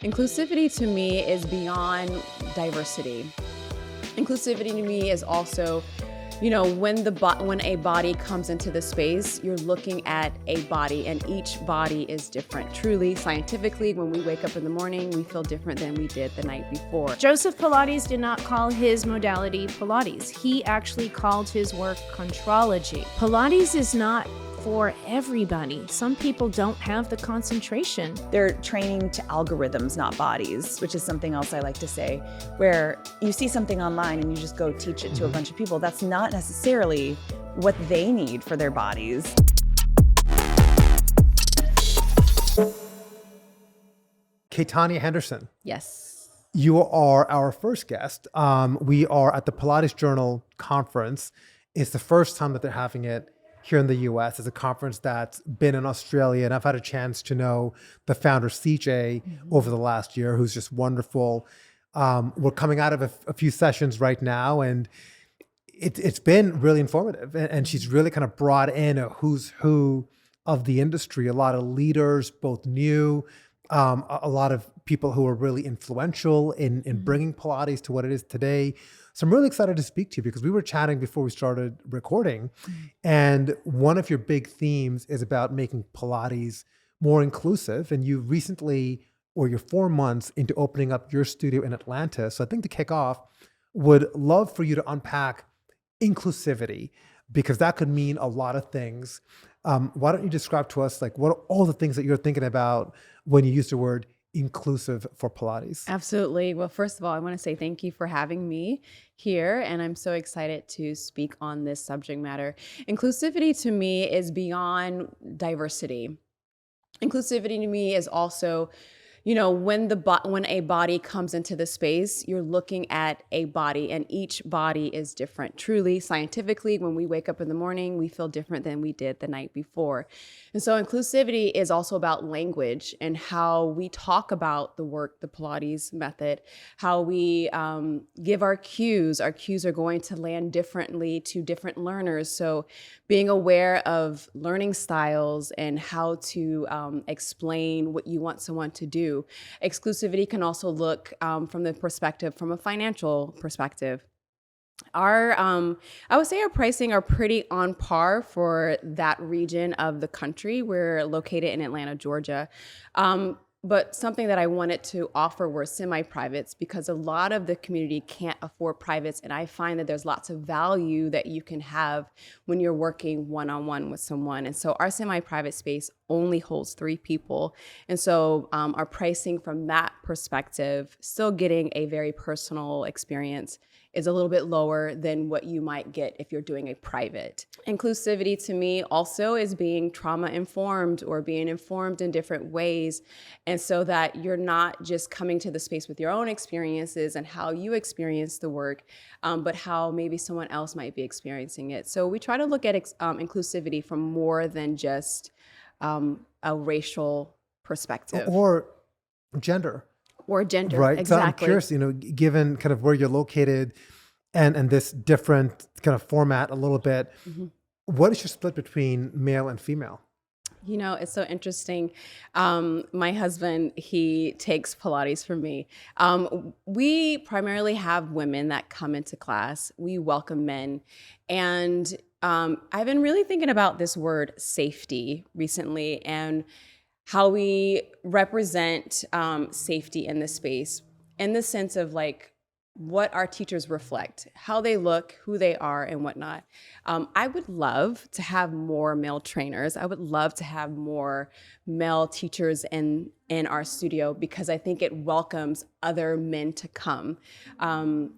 Inclusivity to me is beyond diversity. Inclusivity to me is also, when a body comes into the space, you're looking at a body and each body is different. Truly, scientifically, when we wake up in the morning, we feel different than we did the night before. Joseph Pilates did not call his modality Pilates. He actually called his work Contrology. Pilates is not for everybody. Some people don't have the concentration. They're training to algorithms, not bodies, which is something else I like to say, where you see something online and you just go teach it to a bunch of people. That's not necessarily what they need for their bodies. Khetanya Henderson. Yes. You are our first guest. We are at the Pilates Journal conference. It's the first time that they're having it here in the US. It's a conference that's been in Australia, and I've had a chance to know the founder, Cie'Jai, over the last year, who's just wonderful. We're coming out of a few sessions right now, and it's been really informative. And she's really kind of brought in a who's who of the industry, a lot of leaders, both new, a lot of people who are really influential in bringing Pilates to what it is today. So I'm really excited to speak to you because we were chatting before we started recording. And one of your big themes is about making Pilates more inclusive. And you recently, or you're 4 months into opening up your studio in Atlanta. So I think to kick off, would love for you to unpack inclusivity, because that could mean a lot of things. Why don't you describe to us, like, what are all the things that you're thinking about when you use the word inclusive for Pilates? Absolutely. Well, first of all, I want to say thank you for having me here. And I'm so excited to speak on this subject matter. Inclusivity to me is beyond diversity. Inclusivity to me is also, when a body comes into the space, you're looking at a body and each body is different. Truly, scientifically, when we wake up in the morning, we feel different than we did the night before. And so inclusivity is also about language and how we talk about the work, the Pilates method, how we give our cues. Our cues are going to land differently to different learners. So being aware of learning styles and how to explain what you want someone to do. Exclusivity can also look from a financial perspective. I would say our pricing are pretty on par for that region of the country. We're located in Atlanta, Georgia. But something that I wanted to offer were semi-privates, because a lot of the community can't afford privates. And I find that there's lots of value that you can have when you're working one-on-one with someone. And so our semi-private space only holds 3 people. And so our pricing from that perspective, still getting a very personal experience, is a little bit lower than what you might get if you're doing a private. Inclusivity to me also is being trauma informed or being informed in different ways. And so that you're not just coming to the space with your own experiences and how you experience the work, but how maybe someone else might be experiencing it. So we try to look at inclusivity from more than just a racial perspective. Or gender. Or gender, right? Exactly. So I'm curious, given kind of where you're located and this different kind of format a little bit, what is your split between male and female? It's so interesting. My husband, he takes Pilates from me. We primarily have women that come into class. We welcome men. And I've been really thinking about this word safety recently and how we represent safety in this space, in the sense of like what our teachers reflect, how they look, who they are, and whatnot. I would love to have more male trainers. I would love to have more male teachers in our studio, because I think it welcomes other men to come.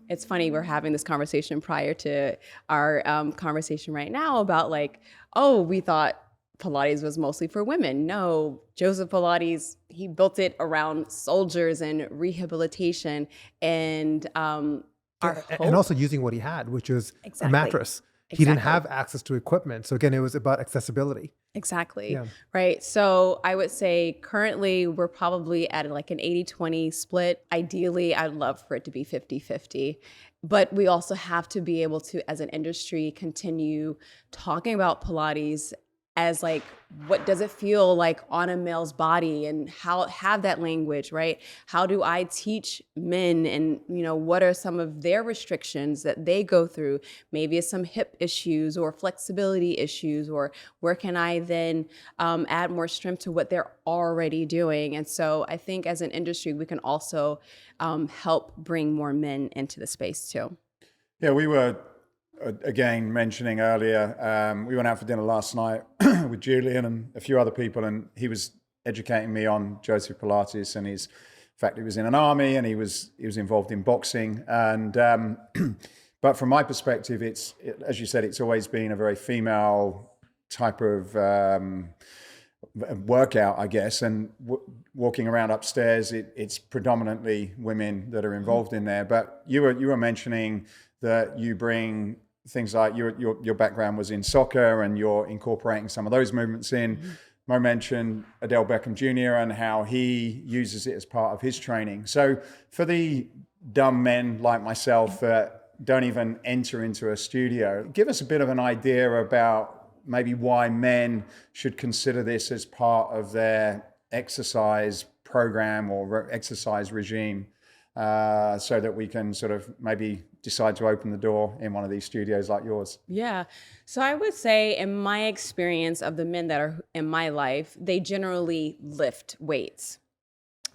It's funny, we're having this conversation prior to our conversation right now about like, oh, we thought Pilates was mostly for women. No, Joseph Pilates, he built it around soldiers and rehabilitation and and also using what he had, which was a mattress. He didn't have access to equipment. So again, it was about accessibility. Exactly. Yeah. Right. So I would say currently we're probably at like an 80-20 split. Ideally, I'd love for it to be 50-50. But we also have to be able to, as an industry, continue talking about Pilates as like, what does it feel like on a male's body, and how have that language, right? How do I teach men, and what are some of their restrictions that they go through? Maybe it's some hip issues or flexibility issues, or where can I then add more strength to what they're already doing? And so I think as an industry, we can also help bring more men into the space too. Yeah, we were again mentioning earlier, we went out for dinner last night with Julian and a few other people, and he was educating me on Joseph Pilates, and in fact he was in an army, and he was involved in boxing, and but from my perspective, as you said, it's always been a very female type of workout, I guess, and walking around upstairs, it's predominantly women that are involved in there. But you were mentioning that you bring things like your background was in soccer, and you're incorporating some of those movements in. Mo mentioned Odell Beckham Jr. and how he uses it as part of his training. So for the dumb men like myself that don't even enter into a studio, give us a bit of an idea about maybe why men should consider this as part of their exercise program or exercise regime, so that we can sort of maybe decide to open the door in one of these studios like yours. Yeah. So I would say, in my experience of the men that are in my life, they generally lift weights.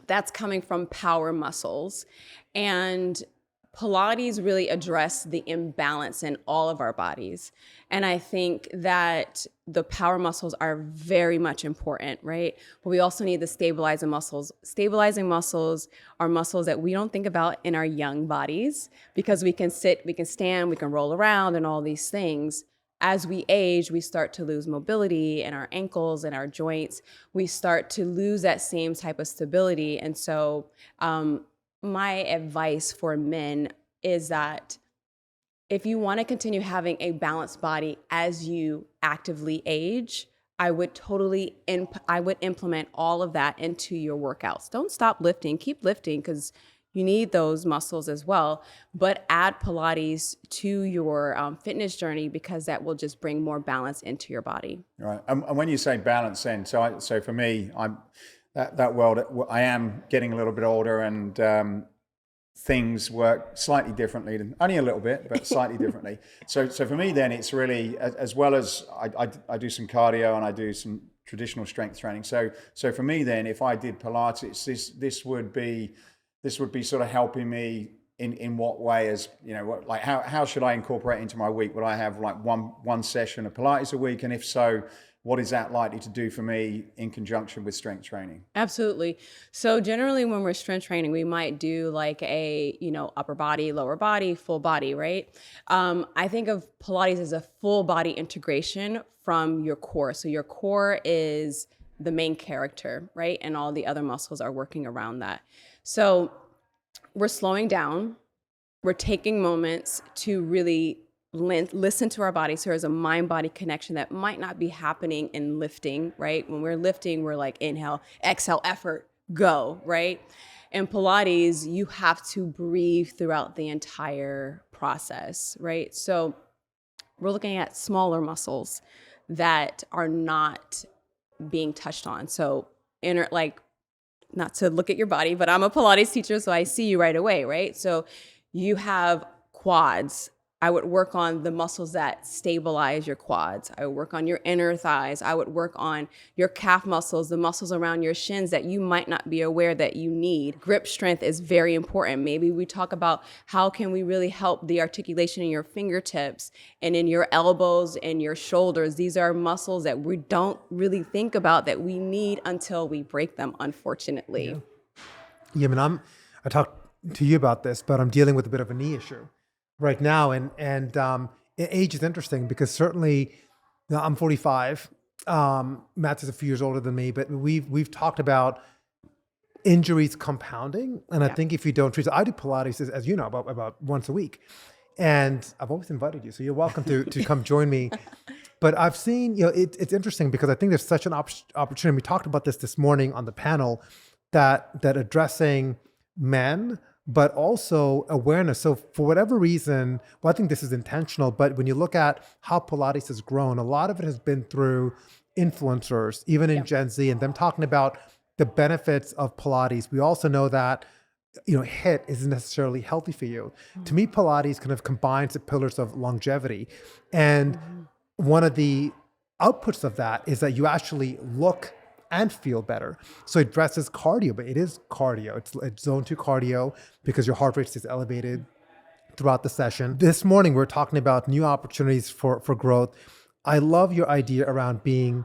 That's coming from power muscles. And Pilates really address the imbalance in all of our bodies. And I think that the power muscles are very much important, right? But we also need the stabilizing muscles. Stabilizing muscles are muscles that we don't think about in our young bodies, because we can sit, we can stand, we can roll around and all these things. As we age, we start to lose mobility in our ankles and our joints. We start to lose that same type of stability. And so, my advice for men is that if you want to continue having a balanced body as you actively age, I would implement all of that into your workouts. Don't stop lifting, keep lifting, because you need those muscles as well, but add Pilates to your fitness journey, because that will just bring more balance into your body. Right. And when you say balance, then, so for me, that world, I am getting a little bit older, and things work slightly differently, only a little bit, but slightly differently. So for me, then, it's really, as well as I do some cardio and I do some traditional strength training. So for me, then, if I did Pilates, this would be sort of helping me in what way? As like how should I incorporate into my week? Would I have like one session of Pilates a week, and if so, what is that likely to do for me in conjunction with strength training? Absolutely. So generally when we're strength training, we might do like a, upper body, lower body, full body, right? I think of Pilates as a full body integration from your core. So your core is the main character, right? And all the other muscles are working around that. So we're slowing down. We're taking moments to really listen to our body. So there's a mind-body connection that might not be happening in lifting, right? When we're lifting, we're like inhale, exhale, effort, go, right? In Pilates, you have to breathe throughout the entire process, right? So we're looking at smaller muscles that are not being touched on. So not to look at your body, but I'm a Pilates teacher, so I see you right away, right? So you have quads. I would work on the muscles that stabilize your quads. I would work on your inner thighs. I would work on your calf muscles, the muscles around your shins that you might not be aware that you need. Grip strength is very important. Maybe we talk about how can we really help the articulation in your fingertips and in your elbows and your shoulders. These are muscles that we don't really think about that we need until we break them, unfortunately. Yeah, I mean, I talked to you about this, but I'm dealing with a bit of a knee issue right now, and age is interesting because certainly I'm 45. Matt's is a few years older than me, but we've talked about injuries compounding, and I think if you don't treat, so I do Pilates, as you know, about once a week, and I've always invited you, so you're welcome to come join me. But I've seen, it's interesting because I think there's such an opportunity. We talked about this morning on the panel that addressing men, but also awareness. So for whatever reason, I think this is intentional, but when you look at how Pilates has grown, a lot of it has been through influencers, even in Gen Z, and them talking about the benefits of Pilates. We also know that, HIIT isn't necessarily healthy for you. To me, Pilates kind of combines the pillars of longevity. And one of the outputs of that is that you actually look and feel better. So it addresses cardio, but it is cardio. It's zone 2 cardio because your heart rate stays elevated throughout the session. This morning, we're talking about new opportunities for growth. I love your idea around being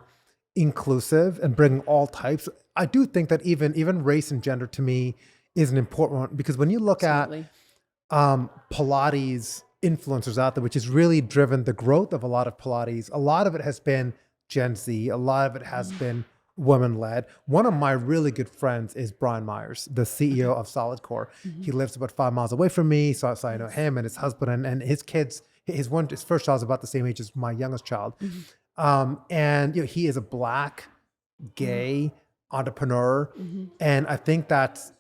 inclusive and bringing all types. I do think that even race and gender to me is an important one, because when you look Absolutely. at Pilates influencers out there, which has really driven the growth of a lot of Pilates, a lot of it has been Gen Z, a lot of it has been women-led. One of my really good friends is Brian Myers, the CEO of Solid Core. He lives about 5 miles away from me, so I know him and his husband and his kids. His first child is about the same age as my youngest child. And he is a Black, gay entrepreneur. And I think that's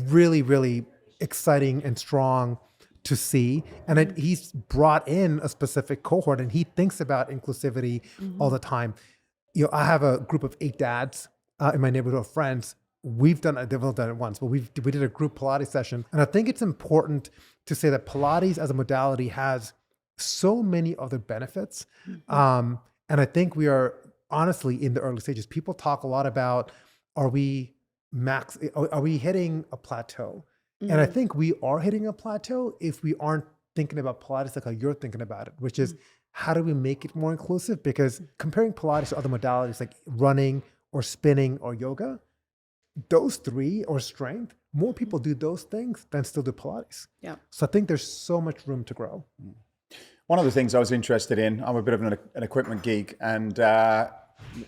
really, really exciting and strong to see. And he's brought in a specific cohort, and he thinks about inclusivity all the time. I have a group of 8 dads in my neighborhood of friends. They've done it once, but we did a group Pilates session. And I think it's important to say that Pilates as a modality has so many other benefits. And I think we are honestly in the early stages. People talk a lot about, are we hitting a plateau? And I think we are hitting a plateau if we aren't thinking about Pilates like how you're thinking about it, which is, how do we make it more inclusive? Because comparing Pilates to other modalities like running or spinning or yoga, those 3 or strength, more people do those things than still do Pilates. Yeah. So I think there's so much room to grow. One of the things I was interested in, I'm a bit of an equipment geek, and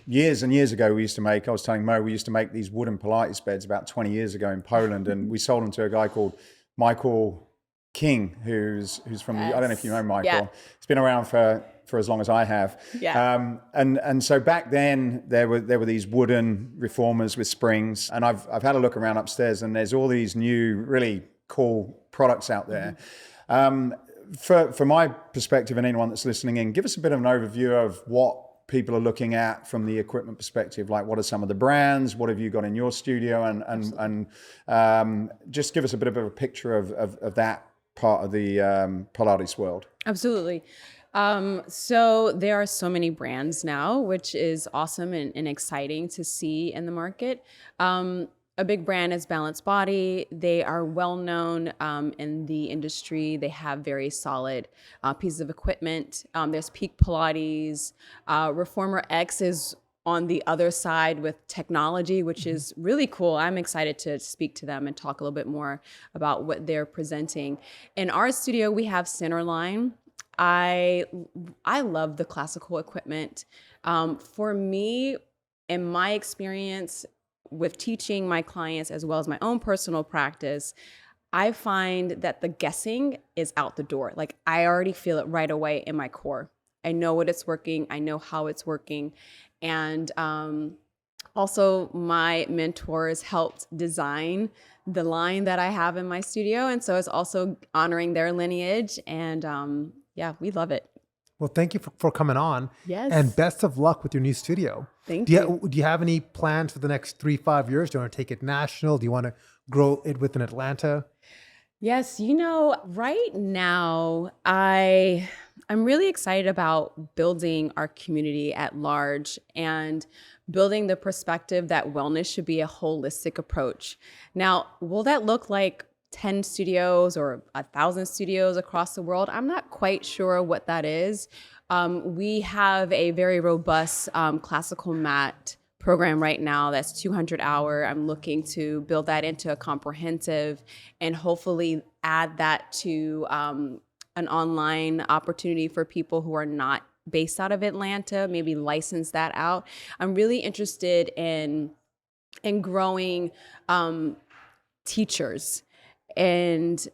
years and years ago, I was telling Mo, we used to make these wooden Pilates beds about 20 years ago in Poland, and we sold them to a guy called Michael King, who's from I don't know if you know Michael. Yeah. He's been around for as long as I have. Yeah. And so back then there were these wooden reformers with springs, and I've had a look around upstairs, and there's all these new really cool products out there. For my perspective, and anyone that's listening in, give us a bit of an overview of what people are looking at from the equipment perspective. Like, what are some of the brands? What have you got in your studio? And just give us a bit of a picture of that part of the Pilates world. Absolutely. So there are so many brands now, which is awesome and exciting to see in the market. A big brand is Balanced Body. They are well known in the industry. They have very solid pieces of equipment. There's Peak Pilates. Reformer X is on the other side with technology, which is really cool. I'm excited to speak to them and talk a little bit more about what they're presenting. In our studio, we have Centerline. I love the classical equipment. For me, in my experience with teaching my clients as well as my own personal practice, I find that the guessing is out the door. Like, I already feel it right away in my core. I know what it's working. I know how it's working. And also, my mentors helped design the line that I have in my studio. And so it's also honoring their lineage. And yeah, we love it. Well, thank you for coming on. Yes. And best of luck with your new studio. Thank you. Do you have any plans for the next 3-5 years? Do you want to take it national? Do you want to grow it within Atlanta? Yes, right now I'm really excited about building our community at large and building the perspective that wellness should be a holistic approach. Now, will that look like 10 studios or 1,000 studios across the world? I'm not quite sure what that is. We have a very robust classical mat program right now that's 200 hour. I'm looking to build that into a comprehensive and hopefully add that to an online opportunity for people who are not based out of Atlanta, maybe license that out. I'm really interested in growing teachers. And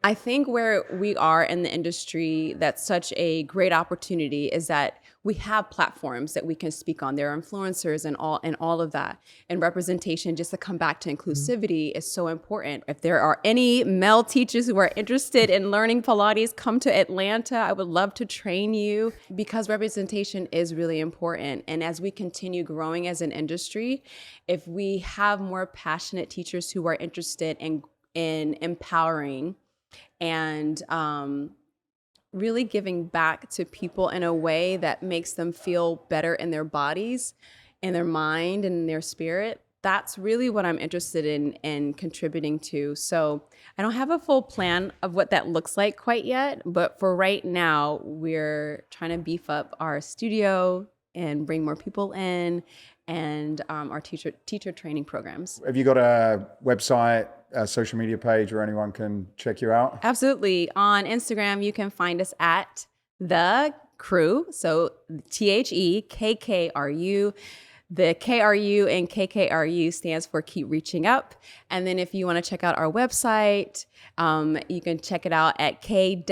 I think where we are in the industry, that's such a great opportunity, is that we have platforms that we can speak on. There are influencers and all of that. And representation, just to come back to inclusivity, is so important. If there are any male teachers who are interested in learning Pilates, come to Atlanta. I would love to train you, because representation is really important. And as we continue growing as an industry, if we have more passionate teachers who are interested in empowering and really giving back to people in a way that makes them feel better in their bodies, in their mind, and in their spirit, that's really what I'm interested in contributing to. So I don't have a full plan of what that looks like quite yet, but for right now, we're trying to beef up our studio and bring more people in, and our teacher training programs. Have you got a website, a social media page where anyone can check you out? Absolutely. On Instagram, you can find us at The Crew. So TheKKRU. The KRU and KKRU stands for Keep Reaching Up. And then if you want to check out our website, you can check it out at k-kru.com.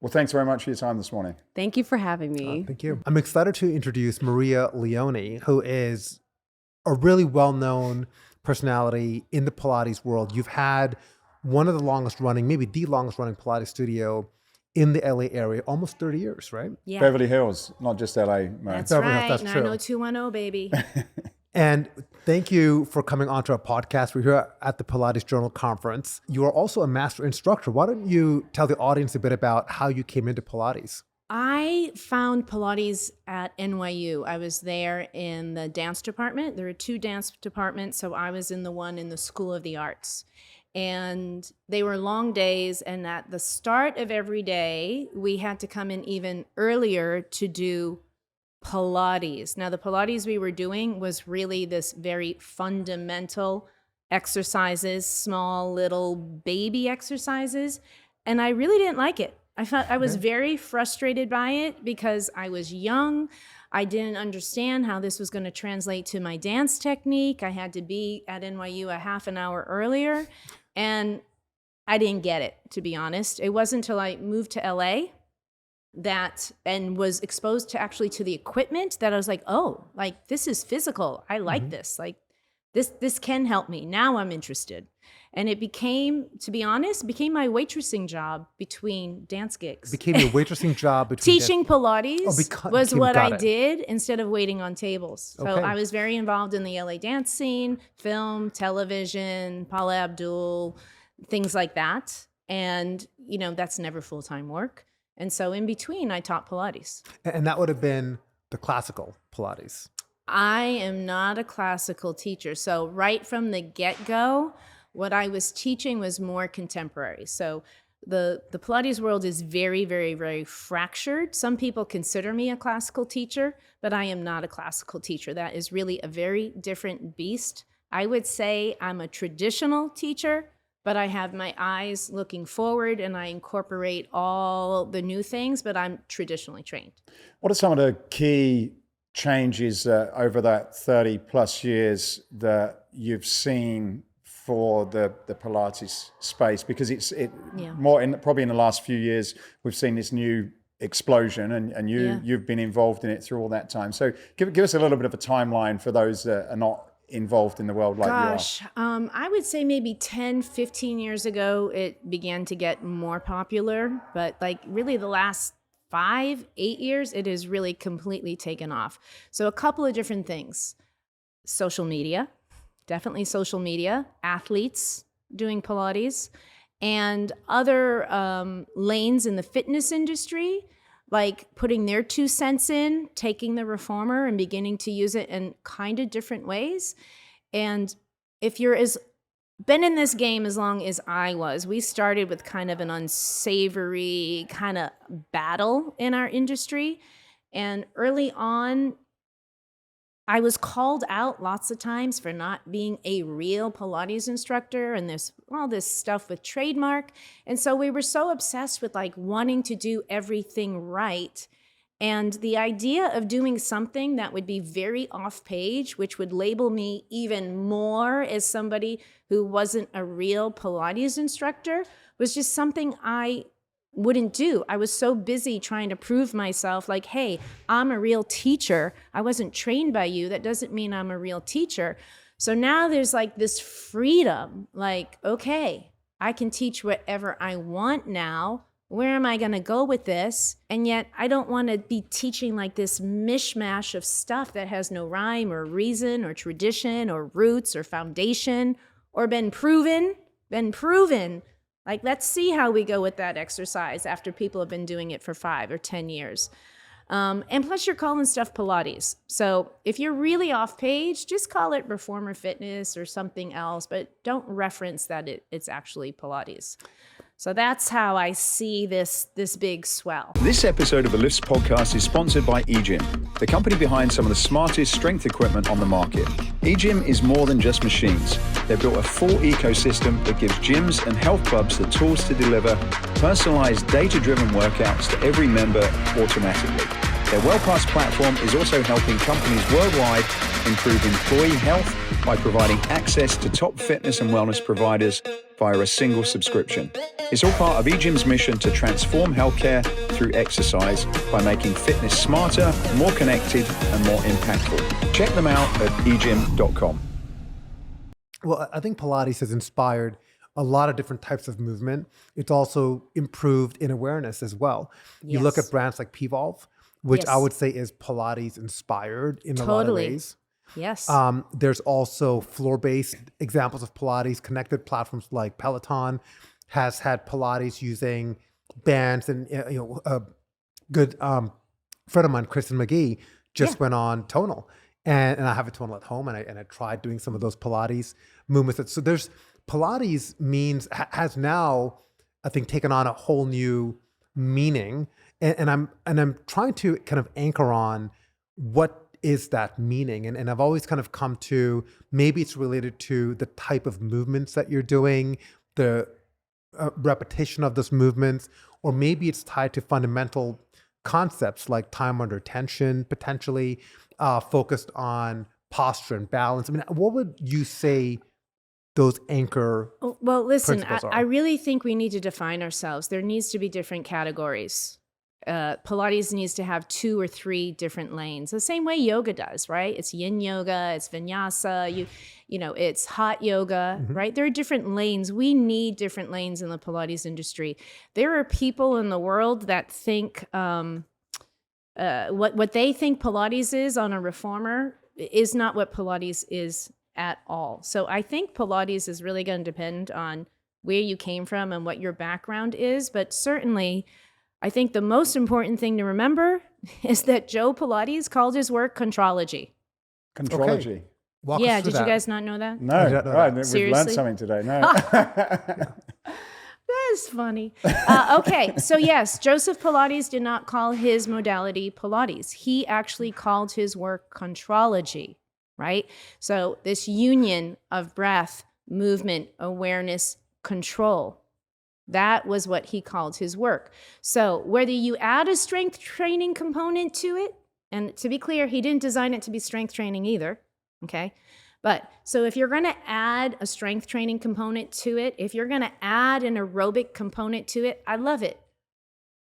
Well, thanks very much for your time this morning. Thank you for having me. Thank you. I'm excited to introduce Maria Leone, who is a really well-known personality in the Pilates world. You've had one of the longest running, maybe the longest running Pilates studio in the LA area, almost 30 years, right? Yeah. Beverly Hills, not just LA. Man. That's Beverly Hills, right. that's true. 90210, baby. And thank you for coming onto our podcast. We're here at the Pilates Journal Conference. You are also a master instructor. Why don't you tell the audience a bit about how you came into Pilates? I found Pilates at NYU. I was there in the dance department. There are 2 dance departments, so I was in the one in the School of the Arts. And they were long days, and at the start of every day, we had to come in even earlier to do Pilates. Now, the Pilates we were doing was really this very fundamental exercises, small little baby exercises, and I really didn't like it. I was very frustrated by it because I was young. I didn't understand how this was going to translate to my dance technique. I had to be at NYU a half an hour earlier, and I didn't get it, to be honest. It wasn't until I moved to LA and was exposed to the equipment that I was like, oh, like this is physical. I like this. Like this can help me. Now I'm interested. And it became, to be honest, my waitressing job between dance gigs. Became your waitressing job between Teaching Pilates was what I did instead of waiting on tables. So Okay. I was very involved in the LA dance scene, film, television, Paula Abdul, things like that. And, that's never full-time work. And so in between, I taught Pilates. And that would have been the classical Pilates. I am not a classical teacher. So right from the get-go, what I was teaching was more contemporary. So the Pilates world is very, very, very fractured. Some people consider me a classical teacher, but I am not a classical teacher. That is really a very different beast. I would say I'm a traditional teacher, but I have my eyes looking forward and I incorporate all the new things, but I'm traditionally trained. What are some of the key changes over that 30 plus years that you've seen for the Pilates space? Because probably in the last few years, we've seen this new explosion and you've been involved in it through all that time. So give us a little bit of a timeline for those that are not involved in the world like you are. I would say maybe 10, 15 years ago, it began to get more popular, but like really the last 5, 8 years, it has really completely taken off. So a couple of different things. Social media, definitely social media, athletes doing Pilates, and other lanes in the fitness industry, like putting their 2 cents in, taking the reformer and beginning to use it in kind of different ways. And if you're been in this game as long as I was, we started with kind of an unsavory kind of battle in our industry. And early on, I was called out lots of times for not being a real Pilates instructor and all this stuff with trademark. And so we were so obsessed with like wanting to do everything right. And the idea of doing something that would be very off page, which would label me even more as somebody who wasn't a real Pilates instructor, was just something I wouldn't do. I was so busy trying to prove myself like, hey, I'm a real teacher. I wasn't trained by you. That doesn't mean I'm a real teacher. So now there's like this freedom, like, okay, I can teach whatever I want now. Where am I going to go with this? And yet I don't want to be teaching like this mishmash of stuff that has no rhyme or reason or tradition or roots or foundation or been proven. Like, let's see how we go with that exercise after people have been doing it for 5 or 10 years. And plus you're calling stuff Pilates. So if you're really off page, just call it reformer fitness or something else, but don't reference that it's actually Pilates. So that's how I see this big swell. This episode of the L.I.F.T.S podcast is sponsored by eGym, the company behind some of the smartest strength equipment on the market. eGym is more than just machines. They've built a full ecosystem that gives gyms and health clubs the tools to deliver personalized, data-driven workouts to every member automatically. Their WellPass platform is also helping companies worldwide improve employee health by providing access to top fitness and wellness providers via a single subscription. It's all part of eGym's mission to transform healthcare through exercise by making fitness smarter, more connected, and more impactful. Check them out at egym.com. Well, I think Pilates has inspired a lot of different types of movement. It's also improved in awareness as well. You look at brands like P-Volve, which I would say is Pilates inspired in a lot of ways. Yes. There's also floor-based examples of Pilates. Connected platforms like Peloton has had Pilates using bands, and a good friend of mine, Kristen McGee, just went on Tonal, and I have a Tonal at home, and I tried doing some of those Pilates movements. So there's Pilates has now, I think, taken on a whole new meaning, and I'm trying to kind of anchor on what is that meaning, and I've always kind of come to maybe it's related to the type of movements that you're doing, the repetition of those movements, or maybe it's tied to fundamental concepts like time under tension, potentially focused on posture and balance. I mean, what would you say those anchor Well, listen, principles are? I really think we need to define ourselves. There needs to be different categories. Pilates needs to have 2 or 3 different lanes, the same way yoga does, right? It's yin yoga, it's vinyasa, it's hot yoga, right? There are different lanes. We need different lanes in the Pilates industry. There are people in the world that think what they think Pilates is on a reformer is not what Pilates is at all. So I think Pilates is really going to depend on where you came from and what your background is, but certainly I think the most important thing to remember is that Joe Pilates called his work Contrology. Contrology. Okay. Walk us Yeah, through did you that. guys not know that? No, did not know right, that. we've learned Seriously? something today. No. That is funny. Okay, so yes, Joseph Pilates did not call his modality Pilates. He actually called his work Contrology, right? So this union of breath, movement, awareness, control. That was what he called his work. So whether you add a strength training component to it, and to be clear, he didn't design it to be strength training either, okay? But so if you're going to add a strength training component to it, if you're going to add an aerobic component to it, I love it.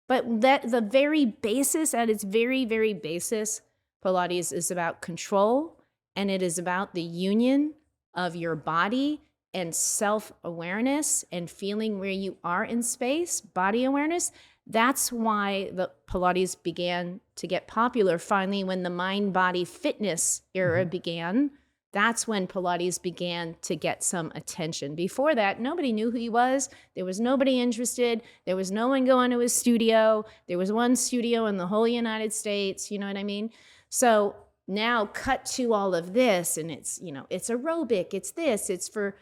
But that the very basis, at its very, very basis, Pilates is about control, and it is about the union of your body and self-awareness and feeling where you are in space, body awareness. That's why the Pilates began to get popular finally when the mind-body fitness era began. That's when Pilates began to get some attention. Before that, nobody knew who he was. There was nobody interested. There was no one going to his studio. There was one studio in the whole United States, you know what I mean? So now cut to all of this, and it's, it's aerobic, it's this, it's for...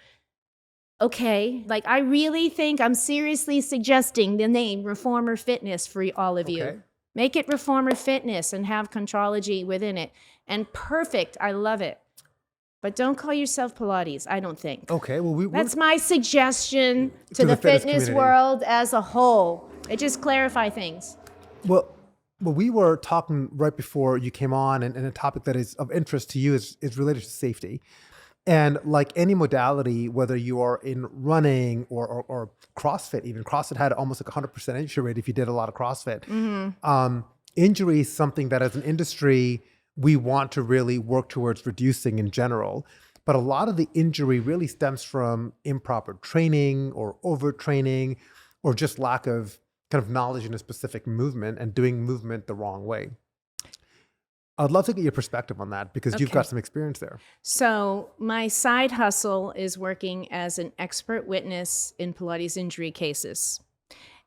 Okay, like I really think I'm seriously suggesting the name Reformer Fitness for all of you. Okay. Make it Reformer Fitness and have Contrology within it. And perfect, I love it. But don't call yourself Pilates, I don't think. Okay, well, That's my suggestion to the the fitness fitness community. world as a whole. It just clarify things. Well, we were talking right before you came on, and a topic that is of interest to you is related to safety. And like any modality, whether you are in running or CrossFit, even CrossFit had almost like 100% injury rate if you did a lot of CrossFit. Injury is something that as an industry, we want to really work towards reducing in general. But a lot of the injury really stems from improper training or overtraining or just lack of kind of knowledge in a specific movement and doing movement the wrong way. I'd love to get your perspective on that because you've got some experience there. So my side hustle is working as an expert witness in Pilates injury cases.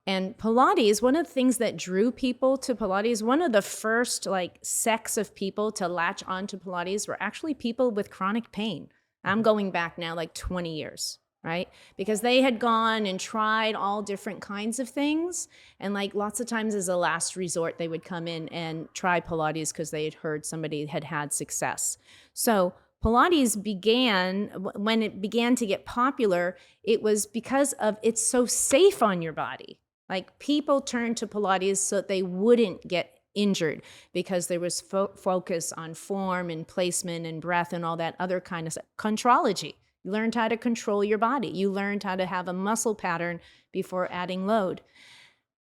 And Pilates, one of the things that drew people to Pilates, one of the first like sects of people to latch onto Pilates were actually people with chronic pain. I'm going back now like 20 years, right? Because they had gone and tried all different kinds of things. And like lots of times as a last resort, they would come in and try Pilates because they had heard somebody had had success. So Pilates began, when it began to get popular, it was because of it's so safe on your body. Like people turned to Pilates so that they wouldn't get injured because there was focus on form and placement and breath and all that other kind of stuff. Contrology. You learned how to control your body. You learned how to have a muscle pattern before adding load.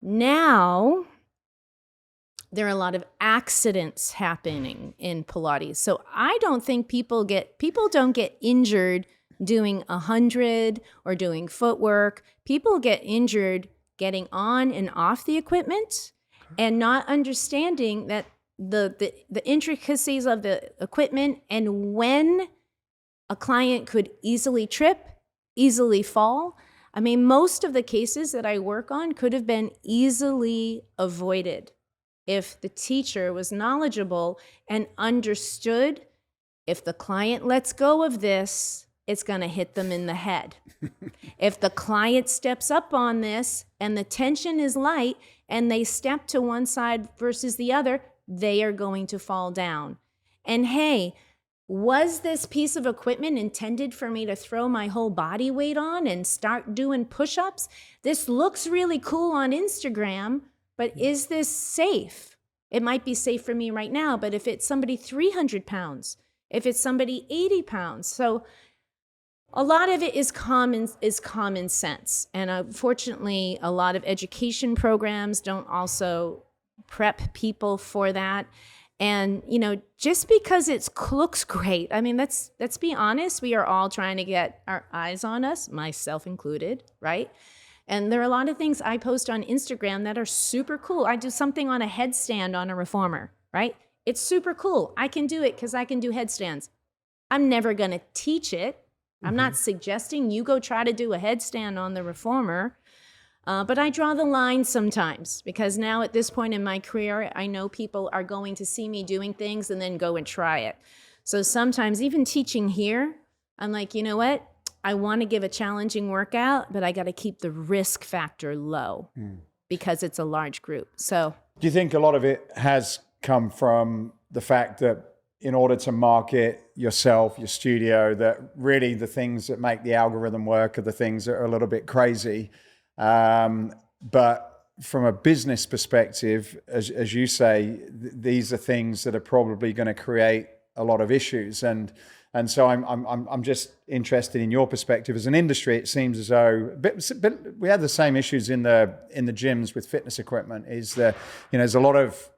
Now, there are a lot of accidents happening in Pilates. So I don't think people don't get injured doing 100 or doing footwork. People get injured getting on and off the equipment and not understanding that the intricacies of the equipment and when a client could easily trip, easily fall. I mean, most of the cases that I work on could have been easily avoided if the teacher was knowledgeable and understood if the client lets go of this, it's going to hit them in the head. If the client steps up on this and the tension is light and they step to one side versus the other, they are going to fall down. And hey, was this piece of equipment intended for me to throw my whole body weight on and start doing push-ups? This looks really cool on Instagram, but is this safe? It might be safe for me right now, but if it's somebody 300 pounds, if it's somebody 80 pounds, so a lot of it is common sense. And unfortunately, a lot of education programs don't also prep people for that. And, you know, just because it looks great, I mean, let's be honest, we are all trying to get our eyes on us, myself included, right? And there are a lot of things I post on Instagram that are super cool. I do something on a headstand on a reformer, right? It's super cool. I can do it because I can do headstands. I'm never going to teach it. I'm not suggesting you go try to do a headstand on the reformer, but I draw the line sometimes because now at this point in my career, I know people are going to see me doing things and then go and try it. So sometimes even teaching here, I'm like, you know what? I want to give a challenging workout, but I got to keep the risk factor low because it's a large group. So do you think a lot of it has come from the fact that in order to market yourself, your studio, that really the things that make the algorithm work are the things that are a little bit crazy? But from a business perspective, as you say, these are things that are probably going to create a lot of issues. And so I'm just interested in your perspective as an industry. It seems as though but we have the same issues in the gyms with fitness equipment. Is that, you know, there's a lot of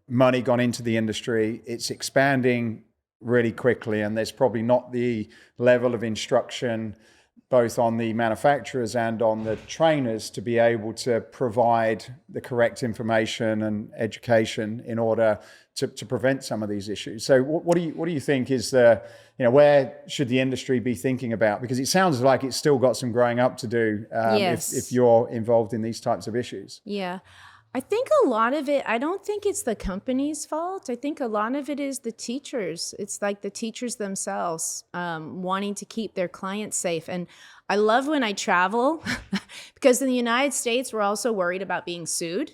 money gone into the industry. It's expanding really quickly, and there's probably not the level of instruction both on the manufacturers and on the trainers to be able to provide the correct information and education in order to prevent some of these issues. So what do you think is the, you know, where should the industry be thinking about? Because it sounds like it's still got some growing up to do if you're involved in these types of issues. yeah. I think a lot of it, I don't think it's the company's fault. I think a lot of it is the teachers. It's like the teachers themselves wanting to keep their clients safe. And I love when I travel because in the United States, we're also worried about being sued.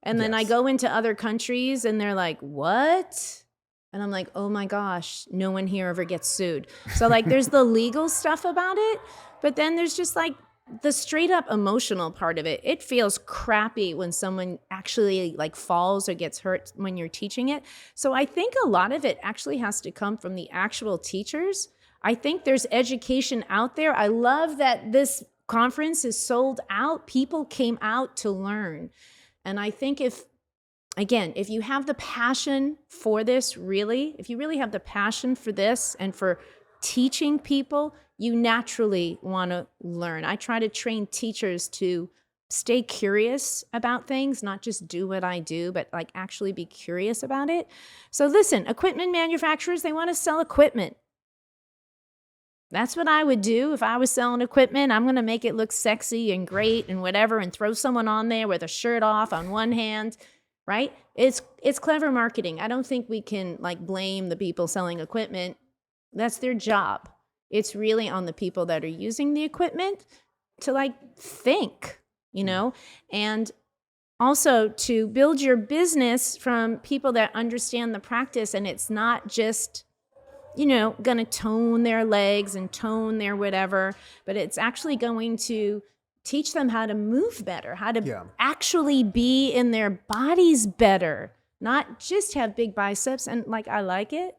And then I go into other countries and they're like, what? And I'm like, oh my gosh, no one here ever gets sued. So like there's the legal stuff about it, but then there's just like the straight up emotional part of it. It feels crappy when someone actually like falls or gets hurt when you're teaching it. So I think a lot of it actually has to come from the actual teachers. I think there's education out there. I love that this conference is sold out. People came out to learn. And I think if you have the passion for this, really, if you really have the passion for this and for teaching people, you naturally want to learn. I try to train teachers to stay curious about things, not just do what I do, but like actually be curious about it. So listen, equipment manufacturers, they want to sell equipment. That's what I would do if I was selling equipment. I'm going to make it look sexy and great and whatever, and throw someone on there with a shirt off on one hand, right? It's clever marketing. I don't think we can like blame the people selling equipment. That's their job. It's really on the people that are using the equipment to like think, and also to build your business from people that understand the practice, and it's not just going to tone their legs and tone their whatever, but it's actually going to teach them how to move better, how to actually be in their bodies better, not just have big biceps. And like, I like it.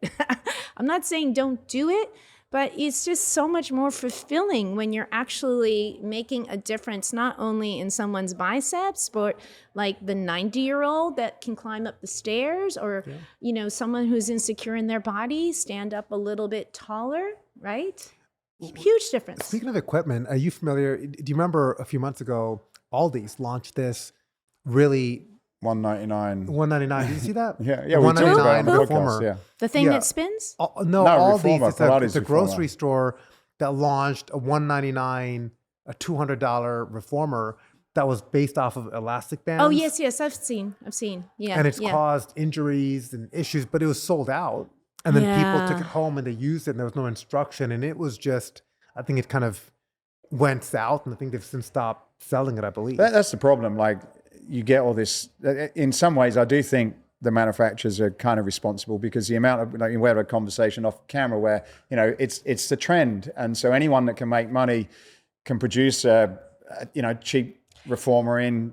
I'm not saying don't do it, but it's just so much more fulfilling when you're actually making a difference, not only in someone's biceps, but like the 90-year-old that can climb up the stairs, or, someone who's insecure in their body, stand up a little bit taller, right? Huge difference. Speaking of equipment, are you familiar? Do you remember a few months ago, Aldi's launched this really $199. Did you see that? Yeah, we talked about it on the reformer. podcast, yeah. The thing that spins? No, reformer, Aldi's. It's a reformer. grocery store that launched a $199, a $200 reformer that was based off of elastic bands. Oh, yes, I've seen. Yeah. And it's caused injuries and issues, but it was sold out. And then people took it home and they used it, and there was no instruction. And it was just, I think it kind of went south, and I think they've since stopped selling it, I believe. That's the problem. Like, you get all this, in some ways, I do think the manufacturers are kind of responsible, because the amount of, like, we had a conversation off camera where, it's the trend. And so anyone that can make money can produce a cheap reformer in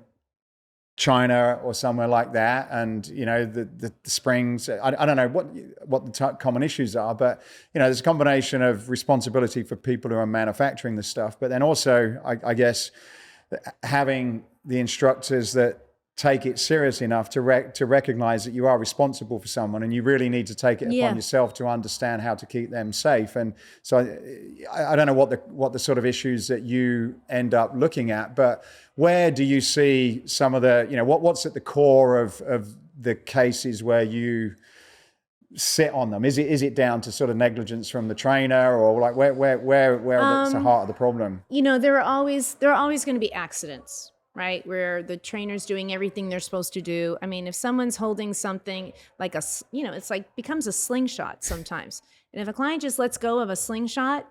China or somewhere like that. And, the springs, I don't know what the common issues are, but, there's a combination of responsibility for people who are manufacturing the stuff, but then also, I guess, having the instructors that take it serious enough to recognize that you are responsible for someone, and you really need to take it upon yourself to understand how to keep them safe. And so I don't know what the sort of issues that you end up looking at, but where do you see some of the, what's at the core of the cases where you sit on them? Is it down to sort of negligence from the trainer, or like where that's the heart of the problem? There are always going to be accidents, right? Where the trainer's doing everything they're supposed to do. I mean, if someone's holding something like it's like becomes a slingshot sometimes. And if a client just lets go of a slingshot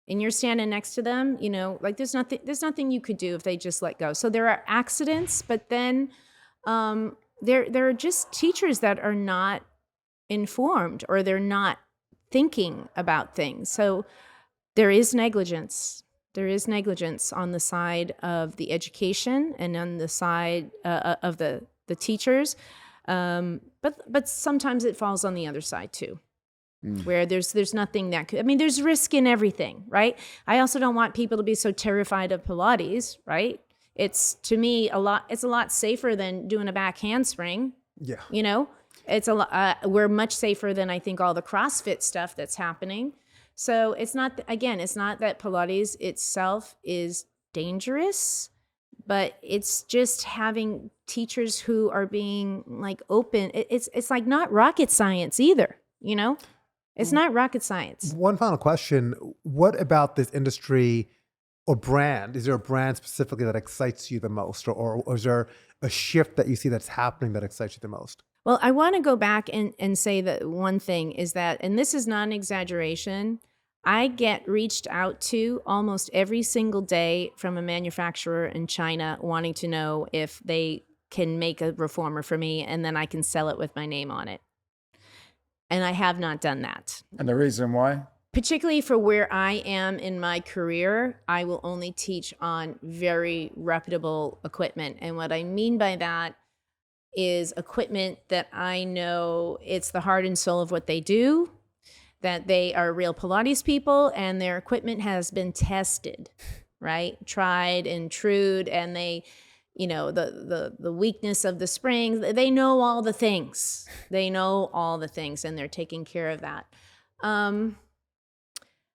and you're standing next to them, like there's nothing you could do if they just let go. So there are accidents, but then there are just teachers that are not informed, or they're not thinking about things. So there is negligence. There is negligence on the side of the education and on the side of the teachers. But sometimes it falls on the other side too, where there's nothing that could, there's risk in everything, right? I also don't want people to be so terrified of Pilates, right? It's, to me, it's a lot safer than doing a back handspring. Yeah. It's a lot, we're much safer than I think all the CrossFit stuff that's happening. So it's not that Pilates itself is dangerous, but it's just having teachers who are being like open. It's like not rocket science either, It's not rocket science. One final question. What about this industry or brand? Is there a brand specifically that excites you the most, or is there a shift that you see that's happening that excites you the most? Well, I want to go back and say that one thing is that, and this is not an exaggeration, I get reached out to almost every single day from a manufacturer in China wanting to know if they can make a reformer for me, and then I can sell it with my name on it. And I have not done that. And the reason why? Particularly for where I am in my career, I will only teach on very reputable equipment. And what I mean by that is equipment that I know it's the heart and soul of what they do, that they are real Pilates people and their equipment has been tested, right? Tried and trued, and they, you know, the weakness of the springs, they know all the things. They know all the things, and they're taking care of that.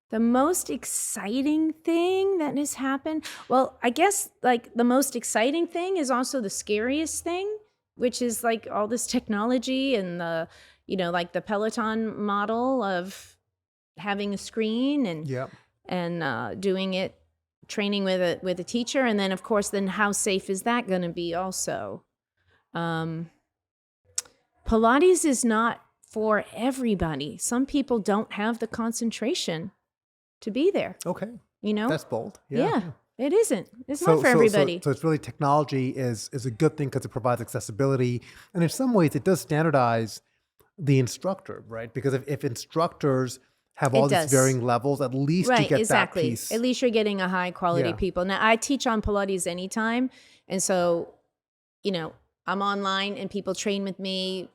The most exciting thing that has happened, well, I guess like the most exciting thing is also the scariest thing, which is like all this technology and the, you know, like the Peloton model of having a screen and Yeah. and doing it, training with a teacher, and then of course, then how safe is that going to be? Also, Pilates is not for everybody. Some people don't have the concentration to be there. Okay. You know, That's bold. yeah, it isn't. It's not for everybody. So it's really technology is a good thing because it provides accessibility. And in some ways, it does standardize the instructor, right? Because if instructors have all It these does. varying levels, at least you get that piece. At least you're getting a high quality Yeah. people. Now, I teach on Pilates anytime. And so, you know, I'm online and people train with me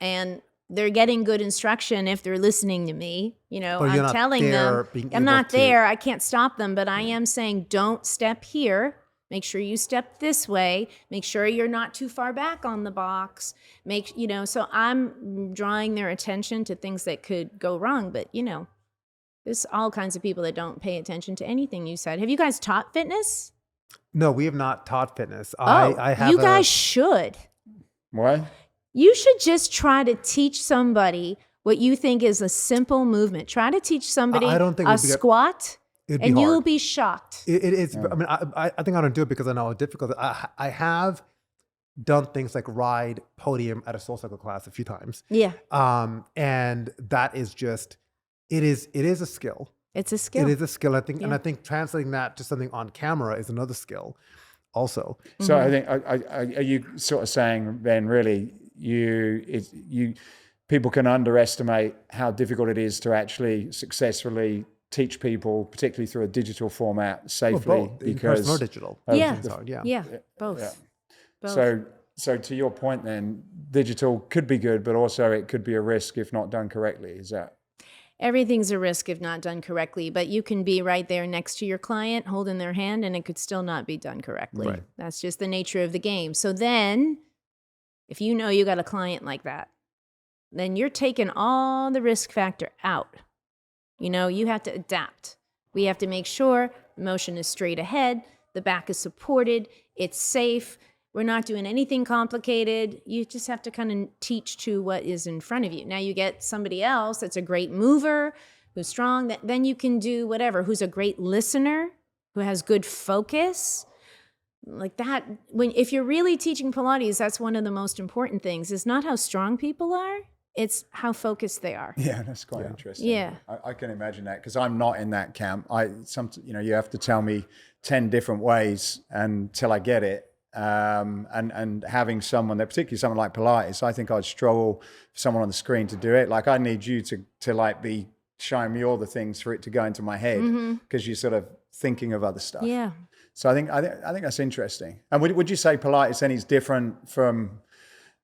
and they're getting good instruction if they're listening to me. You know, But you're I'm not telling there them, being I'm able not to- there. I can't stop them, but I am saying, don't step here. Make sure you step this way. Make sure you're not too far back on the box. You know, so I'm drawing their attention to things that could go wrong. But, you know, there's all kinds of people that don't pay attention to anything you said. Have you guys taught fitness? No, we have not taught fitness. Oh, I have you guys should. Why? You should just try to teach somebody what you think is a simple movement. Try to teach somebody I don't think a it would be that- squat, it'd be and you'll hard. be shocked. It is. I mean, I think I don't do it because I know how difficult. I have done things like ride podium at a SoulCycle class a few times. Yeah, And that is just, it is a skill. it's a skill. It is a skill. I think, and Yeah. I think translating that to something on camera is another skill also. So Mm-hmm. I think, are you sort of saying then really people can underestimate how difficult it is to actually successfully teach people, particularly through a digital format, safely? Well, both, in person or digital. of Yeah. It's hard, yeah. Yeah, both. Yeah. Both. So to your point then, digital could be good, but also it could be a risk if not done correctly. Is that? Everything's a risk if not done correctly, but you can be right there next to your client holding their hand and it could still not be done correctly. Right. That's just the nature of the game. So then, if you know you got a client like that, then you're taking all the risk factor out. You know, you have to adapt. We have to make sure the motion is straight ahead, the back is supported, it's safe. We're not doing anything complicated. You just have to kind of teach to what is in front of you. Now you get somebody else that's a great mover, who's strong, then you can do whatever, who's a great listener, who has good focus. Like that, if you're really teaching Pilates, that's one of the most important things. It's not how strong people are, it's how focused they are. Yeah, that's quite interesting. Yeah. I can imagine that because I'm not in that camp. You have to tell me 10 different ways until I get it. And having someone there, particularly someone like Pilates, I think I'd struggle for someone on the screen to do it. Like I need you to like be showing me all the things for it to go into my head because you're sort of thinking of other stuff. Yeah. So I think that's interesting. And would you say Pilates then is different from,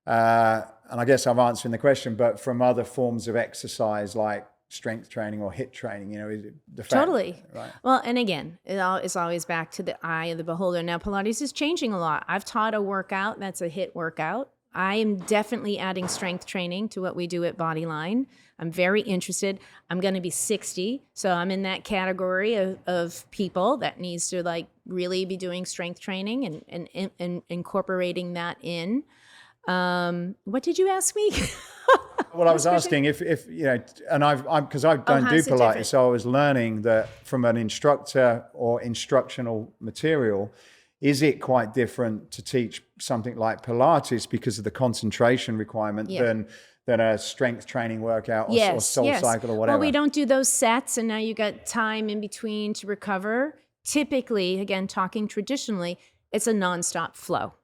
and I guess I'm answering the question, but from other forms of exercise like strength training or HIIT training, you know, is it the fact, Totally. right? Well, and again, it's always back to the eye of the beholder. Now, Pilates is changing a lot. I've taught a workout that's a HIIT workout. I am definitely adding strength training to what we do at Bodyline. I'm very interested. I'm going to be 60, so I'm in that category of people that needs to like really be doing strength training and incorporating that in. What did you ask me? Well, I was asking if you know, and because I don't do how's it Pilates, different? so I was learning that from an instructor or instructional material, is it quite different to teach something like Pilates because of the concentration requirement than a strength training workout or SoulCycle or whatever? Well, we don't do those sets, and now you got time in between to recover. Typically, again, talking traditionally, it's a nonstop flow,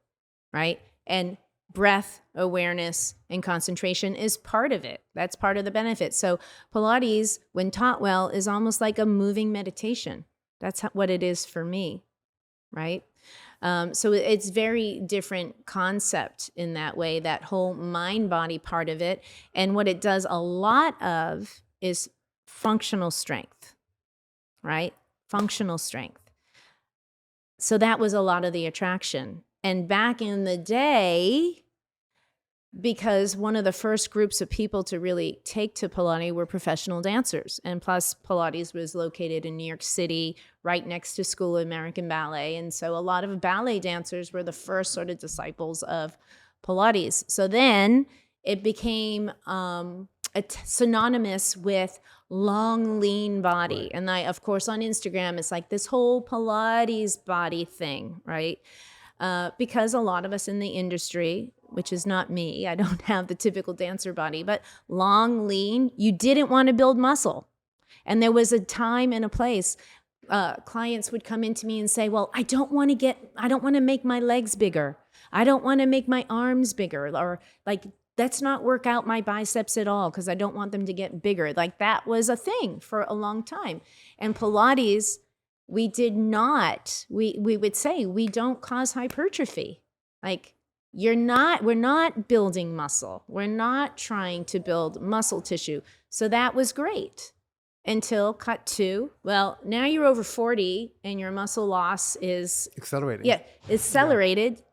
right? And breath awareness and concentration is part of it. That's part of the benefit. So Pilates, when taught well, is almost like a moving meditation. That's what it is for me, right? So it's very different concept in that way, that whole mind-body part of it. And what it does a lot of is functional strength, right? Functional strength. So that was a lot of the attraction. And back in the day, because one of the first groups of people to really take to Pilates were professional dancers. And plus, Pilates was located in New York City, right next to School of American Ballet. And so a lot of ballet dancers were the first sort of disciples of Pilates. So then it became synonymous with long, lean body. And of course, on Instagram, it's like this whole Pilates body thing, right? Because a lot of us in the industry, which is not me, I don't have the typical dancer body, but long, lean, you didn't want to build muscle. And there was a time and a place, clients would come into me and say, well, I don't want to make my legs bigger. I don't want to make my arms bigger, or like, let's not work out my biceps at all because I don't want them to get bigger. Like that was a thing for a long time. And Pilates, we did not, we would say we don't cause hypertrophy. Like we're not building muscle. We're not trying to build muscle tissue. So that was great until cut to, well, now you're over 40 and your muscle loss is Accelerating. Yeah, accelerated. Yeah.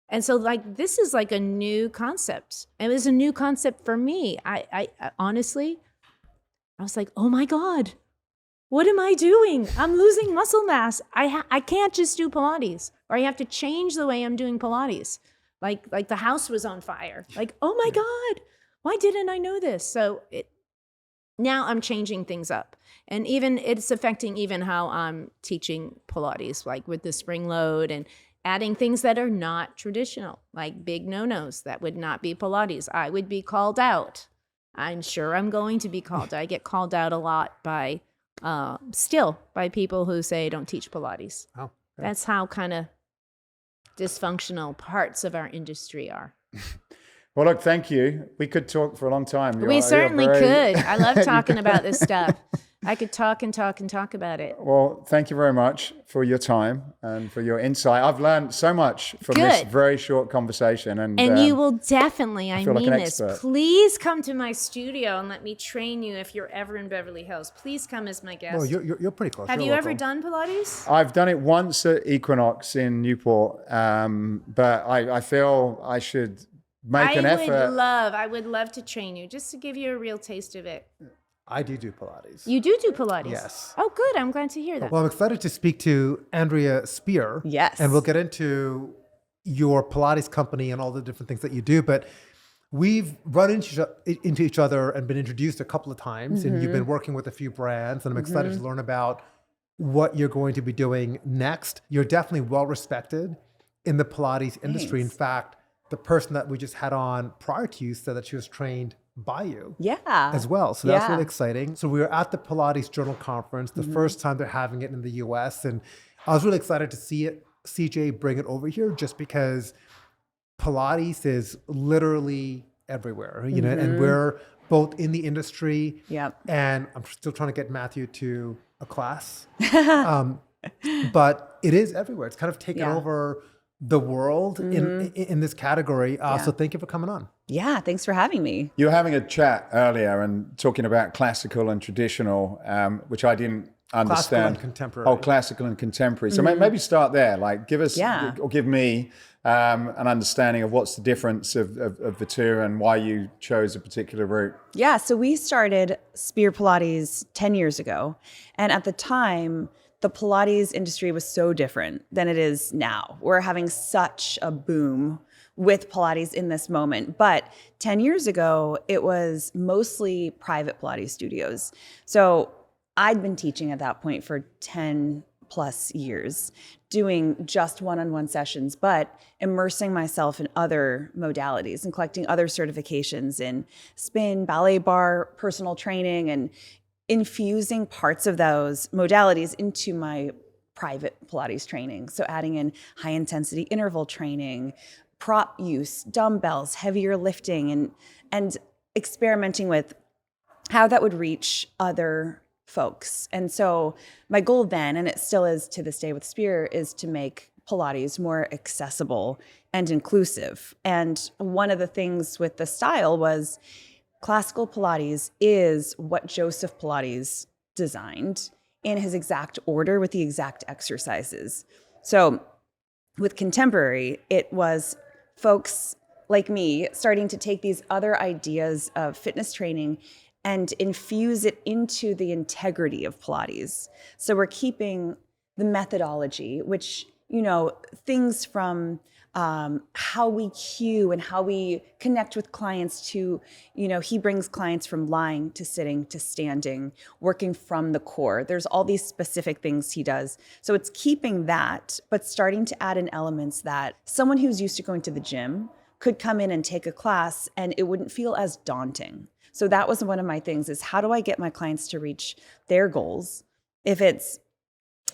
And so like, this is like a new concept. It was a new concept for me. I honestly, I was like, oh my God, what am I doing? I'm losing muscle mass. I can't just do Pilates, or I have to change the way I'm doing Pilates. Like the house was on fire. Like, oh my God, why didn't I know this? So now I'm changing things up. And even it's affecting even how I'm teaching Pilates, like with the spring load and adding things that are not traditional, like big no-nos that would not be Pilates. I would be called out. I'm sure I'm going to be called out. I get called out a lot by people who say don't teach Pilates. Oh, okay. That's how kind of dysfunctional parts of our industry are. Well, look, thank you. We could talk for a long time. We certainly could. I love talking about this stuff. I could talk and talk and talk about it. Well, thank you very much for your time and for your insight. I've learned so much from this very short conversation. And you will definitely, I mean this, expert. Please come to my studio and let me train you if you're ever in Beverly Hills. Please come as my guest. Well, you're pretty close. Have you ever done Pilates? I've done it once at Equinox in Newport, but I feel I should make an effort. I would love to train you, just to give you a real taste of it. I do Pilates. You do Pilates? Yes. Oh, good. I'm glad to hear that. Well, I'm excited to speak to Andrea Speir. Yes. And we'll get into your Pilates company and all the different things that you do. But we've run into each other and been introduced a couple of times. And you've been working with a few brands. And I'm excited to learn about what you're going to be doing next. You're definitely well respected in the Pilates industry. In fact, the person that we just had on prior to you said that she was trained by you as well. So that's really exciting. So we were at the Pilates Journal Conference, the first time they're having it in the US. And I was really excited to see Cie'Jai bring it over here just because Pilates is literally everywhere, you know, and we're both in the industry. And I'm still trying to get Matthew to a class. But it is everywhere. It's kind of taken over the world in this category. So thank you for coming on. Yeah, thanks for having me. You were having a chat earlier and talking about classical and traditional, which I didn't understand. Classical and contemporary. Oh, classical and contemporary. So maybe start there. Like give us or give me an understanding of what's the difference of the two and why you chose a particular route. Yeah, so we started Speir Pilates 10 years ago. And at the time, the Pilates industry was so different than it is now. We're having such a boom with Pilates in this moment. But 10 years ago, it was mostly private Pilates studios. So I'd been teaching at that point for 10 plus years, doing just one-on-one sessions, but immersing myself in other modalities and collecting other certifications in spin, ballet bar, personal training, and infusing parts of those modalities into my private Pilates training. So adding in high intensity interval training, prop use, dumbbells, heavier lifting, and experimenting with how that would reach other folks. And so my goal then, and it still is to this day with Speir, is to make Pilates more accessible and inclusive. And one of the things with the style was classical Pilates is what Joseph Pilates designed in his exact order with the exact exercises. So with contemporary, it was folks like me starting to take these other ideas of fitness training and infuse it into the integrity of Pilates. So we're keeping the methodology, which, things from how we cue and how we connect with clients to, he brings clients from lying to sitting to standing, working from the core. There's all these specific things he does. So it's keeping that, but starting to add in elements that someone who's used to going to the gym could come in and take a class and it wouldn't feel as daunting. So that was one of my things, is how do I get my clients to reach their goals? If it's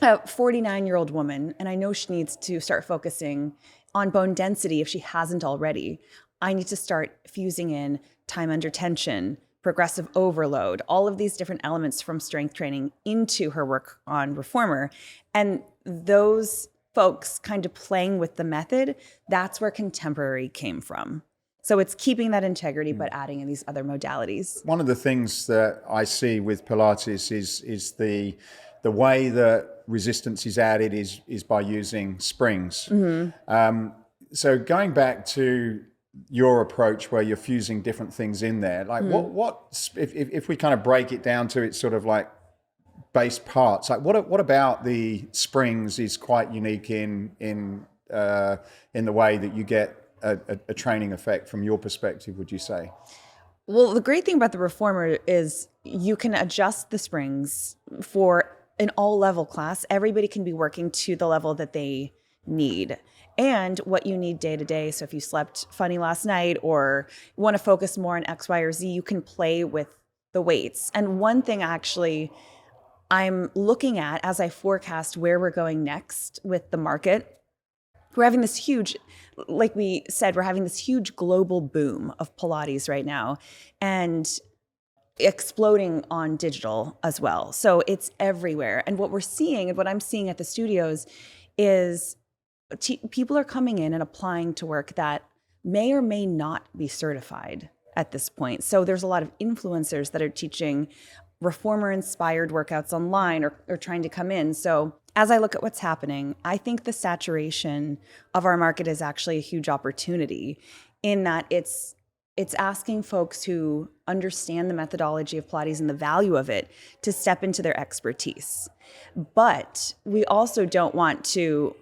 a 49-year-old woman and I know she needs to start focusing on bone density if she hasn't already, I need to start fusing in time under tension, progressive overload, all of these different elements from strength training into her work on reformer. And those folks kind of playing with the method, that's where contemporary came from. So it's keeping that integrity, but adding in these other modalities. One of the things that I see with Pilates is the way that resistance is added is by using springs. So going back to your approach where you're fusing different things in there, like what if we kind of break it down to its sort of like base parts, like what about the springs is quite unique in the way that you get a training effect from your perspective, would you say? Well, the great thing about the reformer is you can adjust the springs for an all level class. Everybody can be working to the level that they need and what you need day to day. So if you slept funny last night or want to focus more on X, Y, or Z, you can play with the weights. And one thing actually I'm looking at as I forecast where we're going next with the market, we're having this huge, like we said, we're having this huge global boom of Pilates right now and exploding on digital as well. So it's everywhere. And what we're seeing and what I'm seeing at the studios is people are coming in and applying to work that may or may not be certified at this point. So there's a lot of influencers that are teaching reformer-inspired workouts online or trying to come in. So as I look at what's happening, I think the saturation of our market is actually a huge opportunity in that it's asking folks who understand the methodology of Pilates and the value of it to step into their expertise. But we also don't want to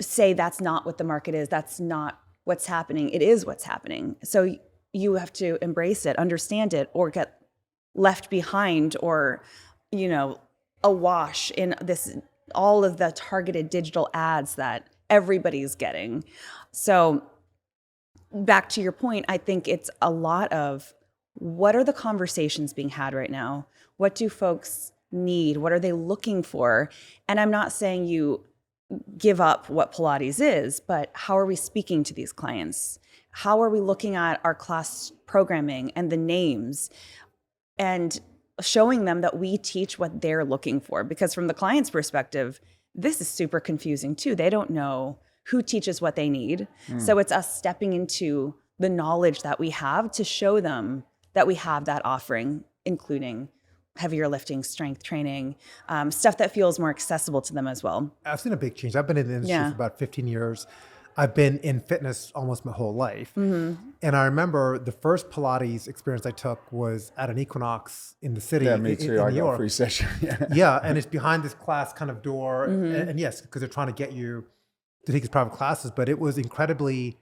say that's not what the market is, that's not what's happening. It is what's happening. So you have to embrace it, understand it, or get left behind or, awash in this, all of the targeted digital ads that everybody's getting. So back to your point, I think it's a lot of what are the conversations being had right now? What do folks need? What are they looking for? And I'm not saying you give up what Pilates is, but how are we speaking to these clients? How are we looking at our class programming and the names and showing them that we teach what they're looking for? Because from the client's perspective, this is super confusing too. They don't know who teaches what they need. So it's us stepping into the knowledge that we have to show them that we have that offering, including heavier lifting, strength training, stuff that feels more accessible to them as well. I've seen a big change. I've been in the industry for about 15 years. I've been in fitness almost my whole life. And I remember the first Pilates experience I took was at an Equinox in the city. Yeah, me too. In I New got York. a free session. Yeah, and it's behind this glass kind of door. And yes, because they're trying to get you to take these private classes, but it was incredibly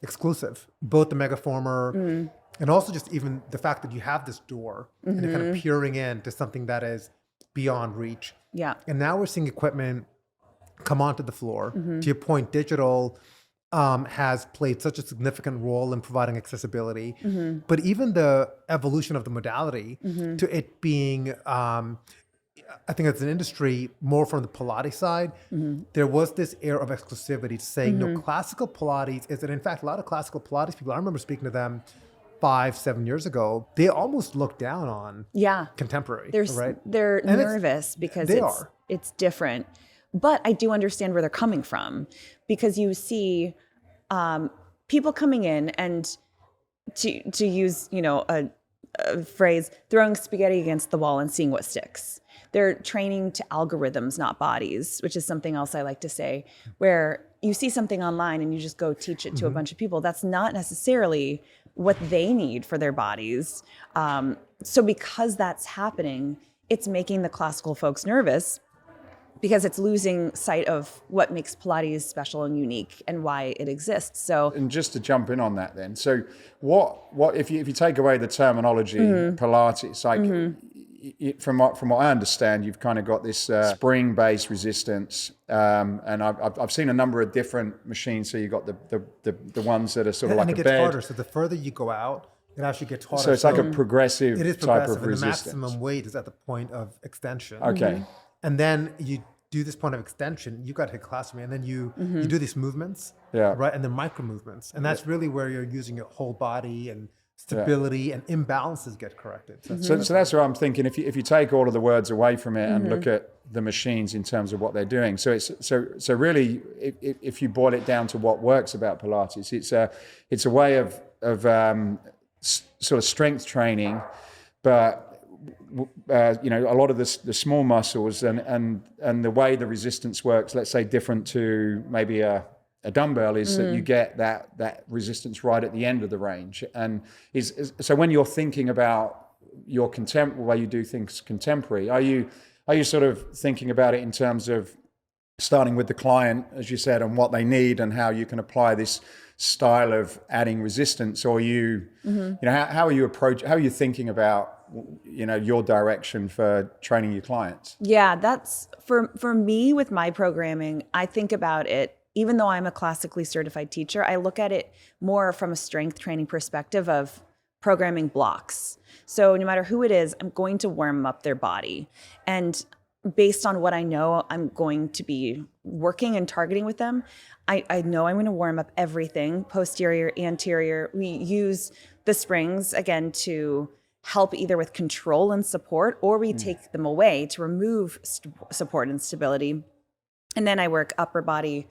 exclusive, both the Megaformer and also just even the fact that you have this door and you're kind of peering into something that is beyond reach. Yeah. And now we're seeing equipment come onto the floor. To your point, digital has played such a significant role in providing accessibility, but even the evolution of the modality to it being, I think as an industry, more from the Pilates side, there was this air of exclusivity to saying, no, classical Pilates is, and in fact, a lot of classical Pilates people, I remember speaking to them 5-7 years ago, they almost looked down on contemporary, right? They're nervous because it's different. But I do understand where they're coming from because you see people coming in and to use, a phrase, throwing spaghetti against the wall and seeing what sticks. They're training to algorithms, not bodies, which is something else I like to say, where you see something online and you just go teach it to a bunch of people. That's not necessarily what they need for their bodies. So because that's happening, it's making the classical folks nervous because it's losing sight of what makes Pilates special and unique and why it exists. So, and just to jump in on that then, so what if you take away the terminology Pilates, like from what I understand, you've kind of got this spring-based resistance, and I've seen a number of different machines. So you've got the ones that are sort of like and a it gets bed. harder. So the further you go out, it actually gets harder. So it's like a progressive it is type progressive, of and resistance. the maximum weight is at the point of extension. Okay. And then you do this point of extension, you got to hit class with me, and then you do these movements, Yeah. right? And then micro movements. And that's really where you're using your whole body, and stability and imbalances get corrected. So that's what I'm thinking. If you take all of the words away from it and look at the machines in terms of what they're doing, so really, if you boil it down to what works about Pilates, it's a way of sort of strength training, but a lot of the small muscles and the way the resistance works, let's say different to maybe a dumbbell, is that you get that resistance right at the end of the range. And so when you're thinking about your way you do things contemporary, are you sort of thinking about it in terms of starting with the client, as you said, and what they need and how you can apply this style of adding resistance, or how are you thinking about your direction for training your clients? yeah, that's for me with my programming. I think about it, even though I'm a classically certified teacher, I look at it more from a strength training perspective of programming blocks. So no matter who it is, I'm going to warm up their body. And based on what I know I'm going to be working and targeting with them, I know I'm going to warm up everything, posterior, anterior. We use the springs, again, to help either with control and support, or we take them away to remove support and stability. And then I work upper body,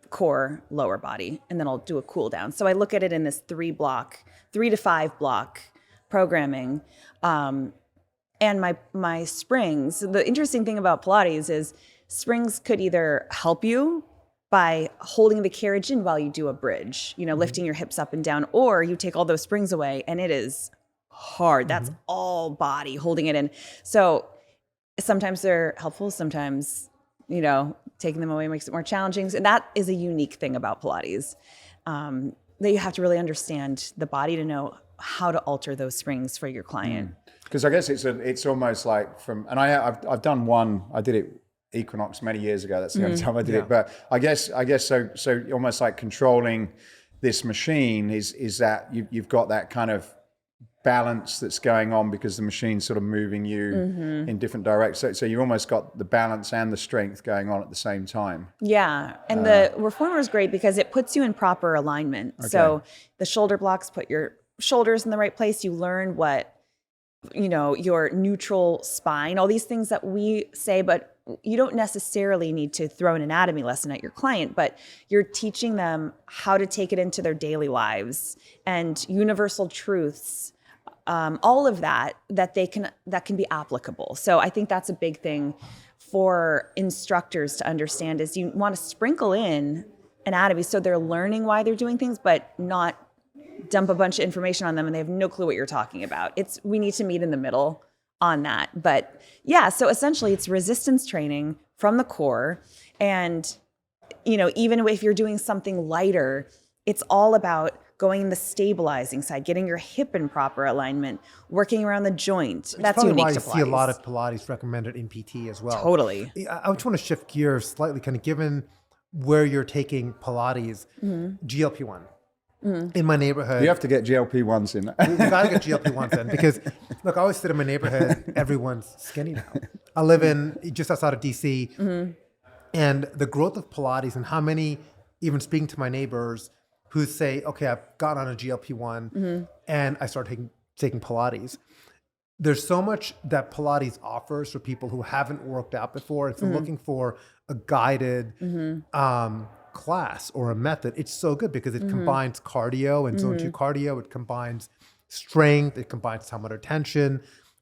core, lower body, and then I'll do a cool down. So I look at it in this 3 to 5 block programming. And my springs, the interesting thing about Pilates is springs could either help you by holding the carriage in while you do a bridge, lifting your hips up and down, or you take all those springs away and it is hard. That's all body holding it in. So sometimes they're helpful, sometimes, taking them away makes it more challenging. And that is a unique thing about Pilates, that you have to really understand the body to know how to alter those springs for your client. Because I guess it's almost like I've done one. I did it Equinox many years ago. That's the only time I did it. But I guess so almost like controlling this machine is that you've got that kind of balance that's going on because the machine's sort of moving you in different directions. So you almost got the balance and the strength going on at the same time. Yeah. And the reformer is great because it puts you in proper alignment. Okay. So the shoulder blocks put your shoulders in the right place. You learn what, your neutral spine, all these things that we say, but you don't necessarily need to throw an anatomy lesson at your client, but you're teaching them how to take it into their daily lives and universal truths, all of that can be applicable. So I think that's a big thing for instructors to understand, is you want to sprinkle in anatomy so they're learning why they're doing things, but not dump a bunch of information on them and they have no clue what you're talking about. We need to meet in the middle on that. But yeah, so essentially it's resistance training from the core. And, even if you're doing something lighter, it's all about going in the stabilizing side, getting your hip in proper alignment, working around the joint. That's unique to Pilates. I see a lot of Pilates recommended in PT as well. Totally. I just want to shift gears slightly, kind of given where you're taking Pilates, GLP-1. In my neighborhood, you have to get GLP-1s in. We got to get GLP-1s in because, look, I always sit in my neighborhood. Everyone's skinny now. I live in just outside of DC, and the growth of Pilates and how many, even speaking to my neighbors, who say, "Okay, I've gotten on a GLP-1 and I started taking Pilates." There's so much that Pilates offers for people who haven't worked out before, and so looking for a guided class or a method. It's so good because it combines cardio and zone 2 cardio. It combines strength, it combines time under tension.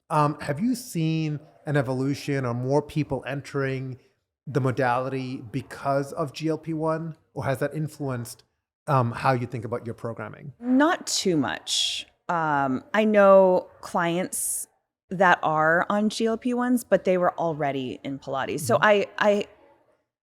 Have you seen an evolution or more people entering the modality because of GLP-1, or has that influenced how you think about your programming? Not too much. I know clients that are on GLP-1s, but they were already in Pilates. So I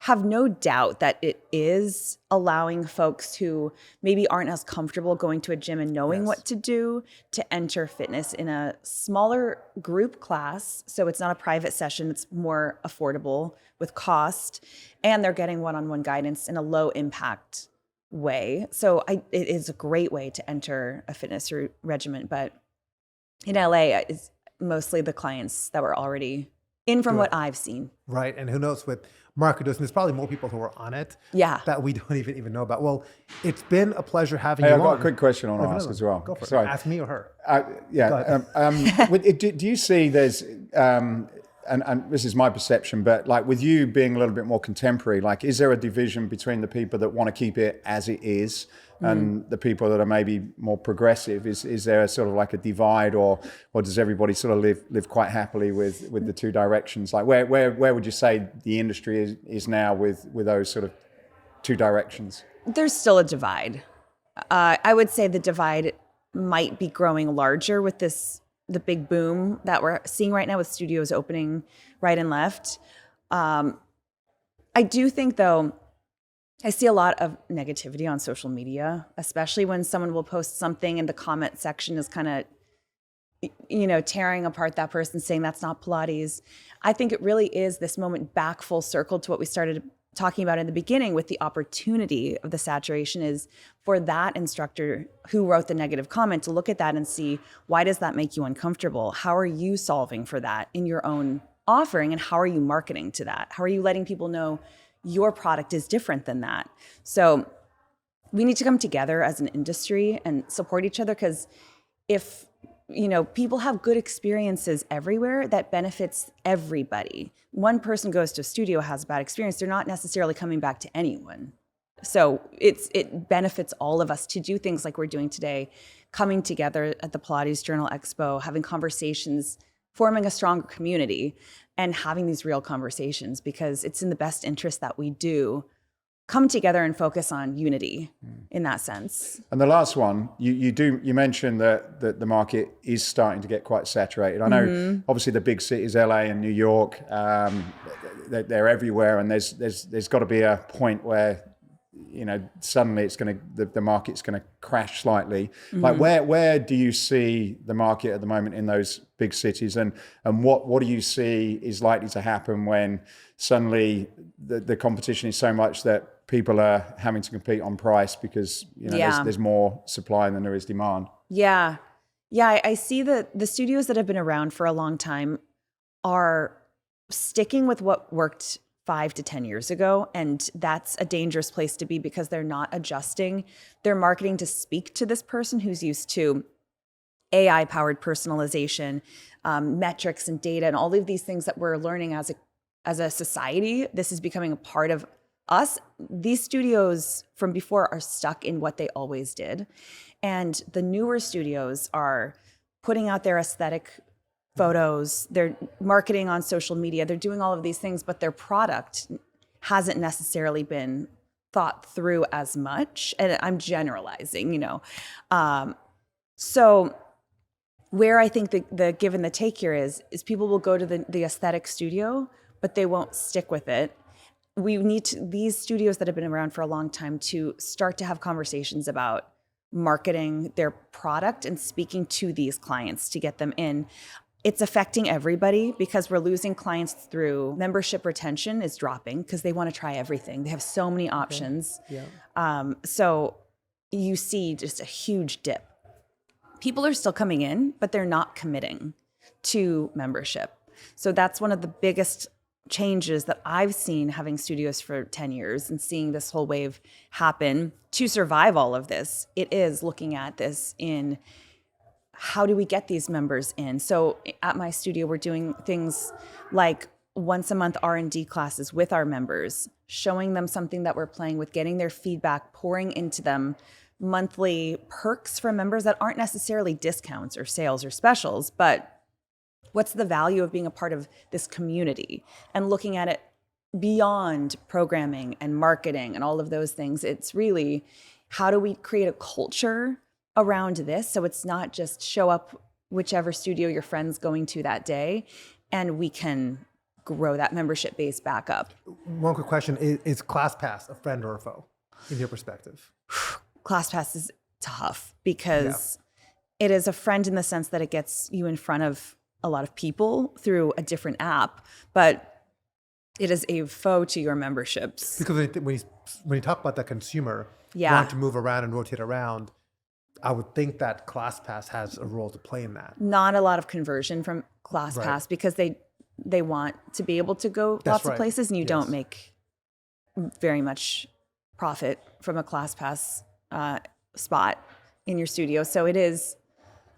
have no doubt that it is allowing folks who maybe aren't as comfortable going to a gym and knowing what to do to enter fitness in a smaller group class. So it's not a private session, it's more affordable with cost, and they're getting one-on-one guidance in a low impact way. So it is a great way to enter a fitness regimen. But in LA, it's mostly the clients that were already in from what I've seen. Right. And who knows with market dosing, there's probably more people who are on it that we don't even know about. Well, it's been a pleasure having you on. I've got a quick question I want to ask as well. Go for Sorry. it. Ask me or her. Do you see there's, and this is my perception, but like with you being a little bit more contemporary, like is there a division between the people that want to keep it as it is and the people that are maybe more progressive? Is there a sort of like a divide, or does everybody sort of live quite happily with the two directions? Like where would you say the industry is now with those sort of two directions? There's still a divide. I would say the divide might be growing larger with the big boom that we're seeing right now with studios opening right and left. I do think, though, I see a lot of negativity on social media, especially when someone will post something and the comment section is kind of, tearing apart that person, saying that's not Pilates. I think it really is this moment back full circle to what we started talking about in the beginning with the opportunity of the saturation is for that instructor who wrote the negative comment to look at that and see, why does that make you uncomfortable? How are you solving for that in your own offering? And how are you marketing to that? How are you letting people know your product is different than that? So we need to come together as an industry and support each other, because if people have good experiences everywhere, that benefits everybody. One person goes to a studio, has a bad experience, they're not necessarily coming back to anyone. So it benefits all of us to do things like we're doing today, coming together at the Pilates Journal Expo, having conversations, forming a stronger community, and having these real conversations, because it's in the best interest that we do come together and focus on unity in that sense. And the last one, you mentioned that the market is starting to get quite saturated. I know obviously the big cities, LA and New York, they're everywhere, and there's got to be a point where suddenly the market's going to crash slightly. Like where do you see the market at the moment in those big cities, and what do you see is likely to happen when suddenly the competition is so much that people are having to compete on price because there's more supply than there is demand? Yeah, I see that the studios that have been around for a long time are sticking with what worked 5 to 10 years ago. And that's a dangerous place to be, because they're not adjusting their marketing to speak to this person who's used to AI powered personalization, metrics and data, and all of these things that we're learning as a society. This is becoming a part of us. These studios from before are stuck in what they always did. And the newer studios are putting out their aesthetic photos, they're marketing on social media, they're doing all of these things, but their product hasn't necessarily been thought through as much. And I'm generalizing, So where I think the give and the take here is people will go to the aesthetic studio, but they won't stick with it. We need these studios that have been around for a long time to start to have conversations about marketing their product and speaking to these clients to get them in. It's affecting everybody, because we're losing clients through membership retention is dropping because they want to try everything. They have so many options. So you see just a huge dip. People are still coming in, but they're not committing to membership. So that's one of the biggest changes that I've seen having studios for 10 years and seeing this whole wave happen to survive all of this. It is looking at this in how do we get these members in? So at my studio, we're doing things like once a month R&D classes with our members, showing them something that we're playing with, getting their feedback, pouring into them monthly perks for members that aren't necessarily discounts or sales or specials, but what's the value of being a part of this community and looking at it beyond programming and marketing and all of those things. It's really, how do we create a culture around this so it's not just show up whichever studio your friend's going to that day, and we can grow that membership base back up. One quick question: is ClassPass a friend or a foe, in your perspective? ClassPass is tough because it is a friend in the sense that it gets you in front of a lot of people through a different app, but it is a foe to your memberships. Because when you talk about the consumer Yeah. wanting to move around and rotate around, I would think that ClassPass has a role to play in that. Not a lot of conversion from ClassPass Right. because they want to be able to go That's lots right. of places, and you Yes. don't make very much profit from a ClassPass spot in your studio. So it is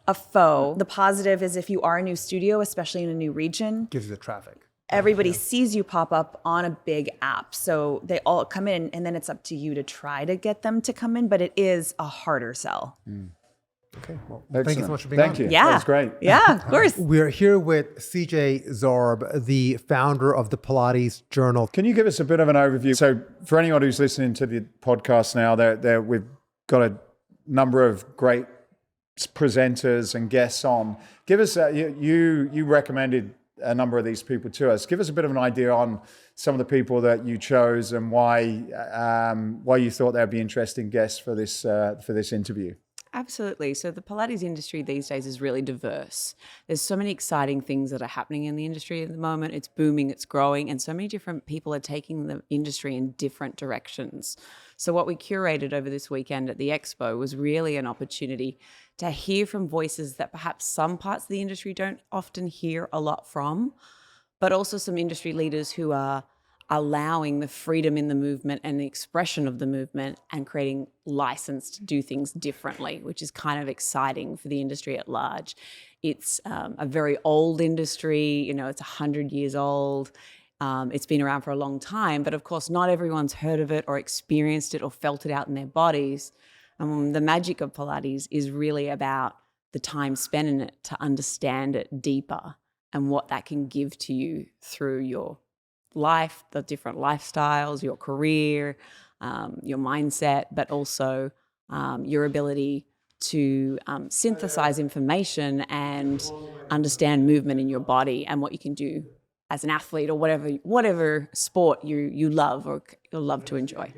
a foe. The positive is if you are a new studio, especially in a new region, Gives you the traffic. everybody sees you pop up on a big app. So they all come in, and then it's up to you to try to get them to come in, but it is a harder sell. Okay, well, thank you so Excellent. much for being on. Thank you. Yeah. That was great. Yeah, of course. We're here with Cie'Jai Zarb, the founder of the Pilates Journal. Can you give us a bit of an overview? So for anyone who's listening to the podcast now, we've got a number of great presenters and guests on. Give us, you recommended a number of these people to us. Give us a bit of an idea on some of the people that you chose and why you thought they'd be interesting guests for this interview. Absolutely. So the Pilates industry these days is really diverse. There's so many exciting things that are happening in the industry at the moment. It's booming, it's growing, and so many different people are taking the industry in different directions. So what we curated over this weekend at the Expo was really an opportunity to hear from voices that perhaps some parts of the industry don't often hear a lot from, but also some industry leaders who are allowing the freedom in the movement and the expression of the movement and creating license to do things differently, which is kind of exciting for the industry at large. It's a very old industry, it's 100 years old. It's been around for a long time, but of course not everyone's heard of it or experienced it or felt it out in their bodies. The magic of Pilates is really about the time spent in it to understand it deeper and what that can give to you through your life, the different lifestyles, your career, your mindset, but also your ability to synthesize information and understand movement in your body and what you can do as an athlete or whatever sport you love or you'll love to enjoy.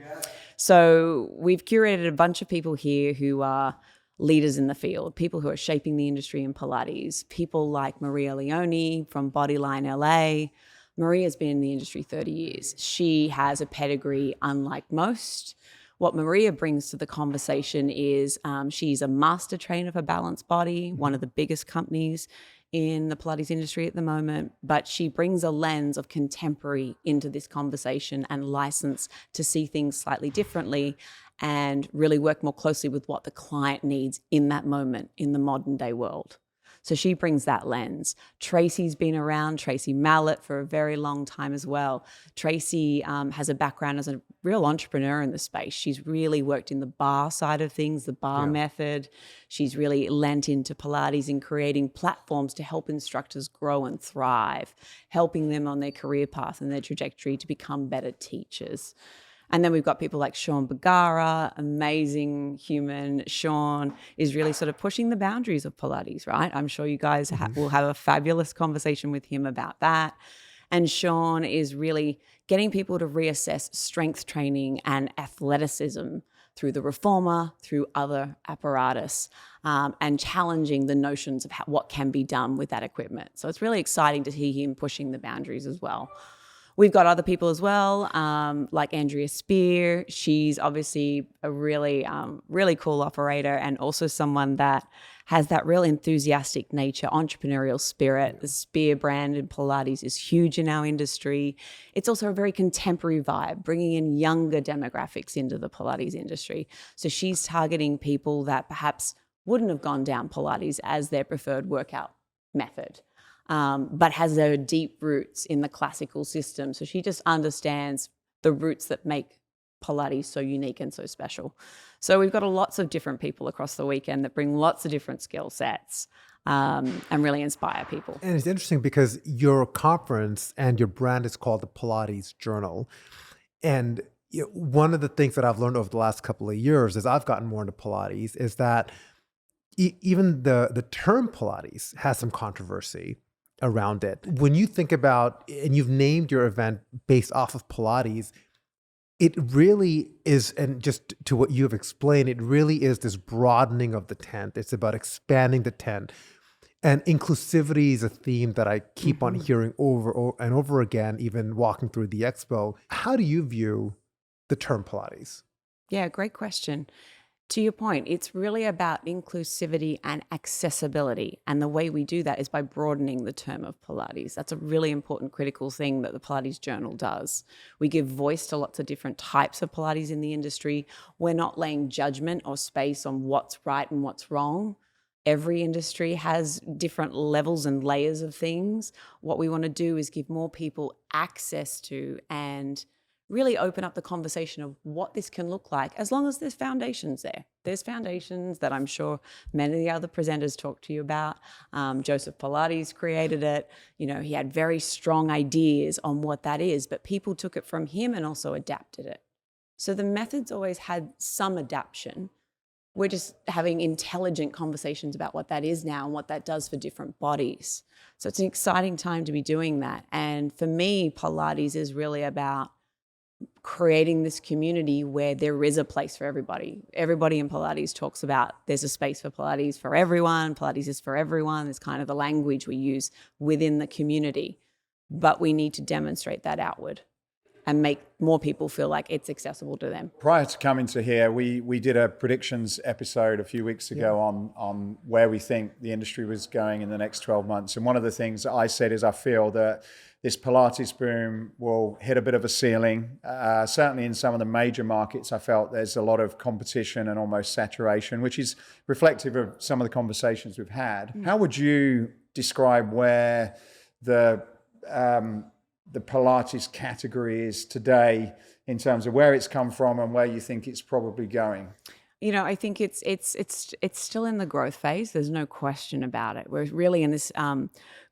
So we've curated a bunch of people here who are leaders in the field, people who are shaping the industry in Pilates, people like Maria Leone from Bodyline LA. Maria's been in the industry 30 years. She has a pedigree unlike most. What Maria brings to the conversation is she's a master trainer for Balanced Body, one of the biggest companies in the Pilates industry at the moment, but she brings a lens of contemporary into this conversation and license to see things slightly differently and really work more closely with what the client needs in that moment in the modern day world. So she brings that lens. Tracy's been around, Tracy Mallet, for a very long time as well. Tracy has a background as a real entrepreneur in the space. She's really worked in the bar side of things, the bar method. She's really lent into Pilates in creating platforms to help instructors grow and thrive, helping them on their career path and their trajectory to become better teachers. And then we've got people like Sean Bagara, amazing human. Sean is really sort of pushing the boundaries of Pilates, right? I'm sure you guys will have a fabulous conversation with him about that. And Sean is really getting people to reassess strength training and athleticism through the reformer, through other apparatus, and challenging the notions of what can be done with that equipment. So it's really exciting to hear him pushing the boundaries as well. We've got other people as well, like Andrea Speir. She's obviously a really, really cool operator and also someone that has that real enthusiastic nature, entrepreneurial spirit. The Speir brand in Pilates is huge in our industry. It's also a very contemporary vibe, bringing in younger demographics into the Pilates industry. So she's targeting people that perhaps wouldn't have gone down Pilates as their preferred workout method. But has their deep roots in the classical system. So she just understands the roots that make Pilates so unique and so special. So we've got lots of different people across the weekend that bring lots of different skill sets and really inspire people. And it's interesting because your conference and your brand is called the Pilates Journal. And one of the things that I've learned over the last couple of years as I've gotten more into Pilates is that even the term Pilates has some controversy around it. When you think about, and you've named your event based off of Pilates, it really is, and just to what you've explained, it really is this broadening of the tent. It's about expanding the tent. And inclusivity is a theme that I keep on hearing over and over again, even walking through the expo. How do you view the term Pilates? Yeah, great question. To your point, it's really about inclusivity and accessibility. And the way we do that is by broadening the term of Pilates. That's a really important, critical thing that the Pilates Journal does. We give voice to lots of different types of Pilates in the industry. We're not laying judgment or space on what's right and what's wrong. Every industry has different levels and layers of things. What we want to do is give more people access to and really open up the conversation of what this can look like, as long as there's foundations there. There's foundations that I'm sure many of the other presenters talked to you about. Joseph Pilates created it. He had very strong ideas on what that is, but people took it from him and also adapted it. So the methods always had some adaptation. We're just having intelligent conversations about what that is now and what that does for different bodies. So it's an exciting time to be doing that. And for me, Pilates is really about creating this community where there is a place for everybody. Everybody in Pilates talks about there's a space for Pilates for everyone. Pilates is for everyone. It's kind of the language we use within the community. But we need to demonstrate that outward and make more people feel like it's accessible to them. Prior to coming to here, we did a predictions episode a few weeks ago on where we think the industry was going in the next 12 months. And one of the things that I said is I feel that this Pilates boom will hit a bit of a ceiling. Certainly in some of the major markets, I felt there's a lot of competition and almost saturation, which is reflective of some of the conversations we've had. How would you describe where the Pilates category is today in terms of where it's come from and where you think it's probably going? I think it's still in the growth phase. There's no question about it. We're really in this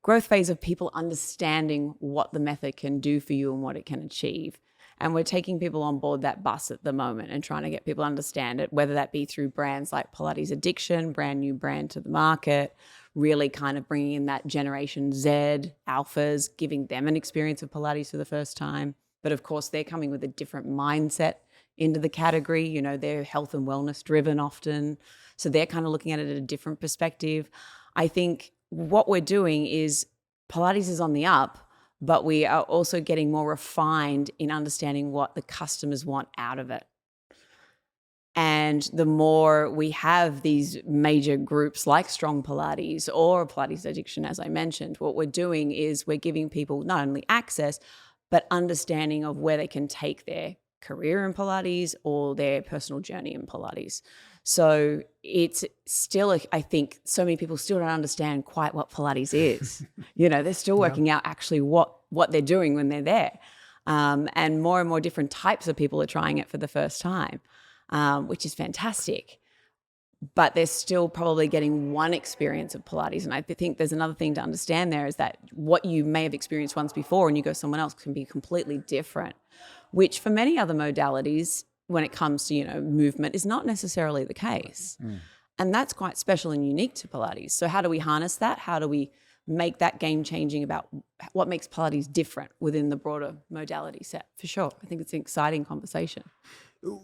growth phase of people understanding what the method can do for you and what it can achieve. And we're taking people on board that bus at the moment and trying to get people to understand it, whether that be through brands like Pilates Addiction, brand new brand to the market, really kind of bringing in that Generation Z, alphas, giving them an experience of Pilates for the first time. But of course, they're coming with a different mindset into the category. They're health and wellness driven often. So they're kind of looking at it at a different perspective. I think what we're doing is Pilates is on the up, but we are also getting more refined in understanding what the customers want out of it. And the more we have these major groups like Strong Pilates or Pilates Addiction, as I mentioned, what we're doing is we're giving people not only access, but understanding of where they can take their career in Pilates or their personal journey in Pilates. So it's still, I think so many people still don't understand quite what Pilates is. They're still working out actually what they're doing when they're there. And more different types of people are trying it for the first time, which is fantastic. But they're still probably getting one experience of Pilates. And I think there's another thing to understand there is that what you may have experienced once before and you go somewhere else can be completely different, which for many other modalities, when it comes to, movement, is not necessarily the case. And that's quite special and unique to Pilates. So how do we harness that? How do we make that game changing about what makes Pilates different within the broader modality set? For sure. I think it's an exciting conversation.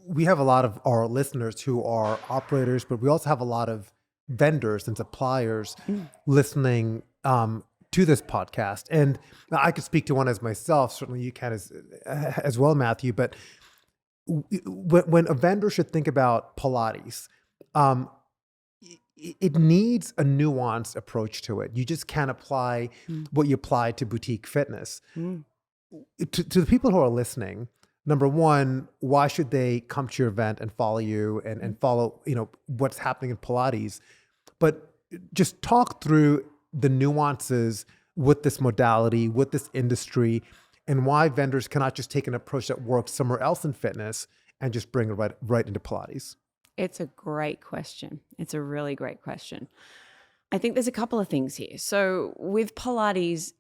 We have a lot of our listeners who are operators, but we also have a lot of vendors and suppliers listening to this podcast. And I could speak to one as myself. Certainly you can as well, Matthew. But when a vendor should think about Pilates, it needs a nuanced approach to it. You just can't apply what you apply to boutique fitness. To the people who are listening, number one, why should they come to your event and follow you and follow, what's happening in Pilates? But just talk through the nuances with this modality, with this industry, and why vendors cannot just take an approach that works somewhere else in fitness and just bring it right into Pilates? It's a great question. It's a really great question. I think there's a couple of things here. So with Pilates,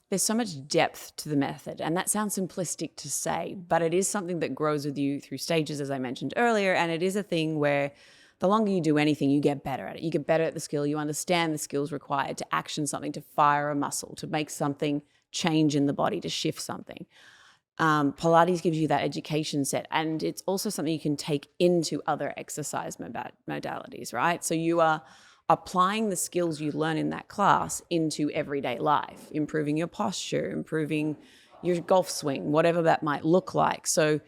there's so much depth to the method, and that sounds simplistic to say, but it is something that grows with you through stages, as I mentioned earlier, and it is a thing where the longer you do anything, you get better at it. You get better at the skill. You understand the skills required to action something, to fire a muscle, to make something change in the body, to shift something. Pilates gives you that education set, and it's also something you can take into other exercise modalities, right? So you are applying the skills you learn in that class into everyday life, improving your posture, improving your golf swing, whatever that might look like. So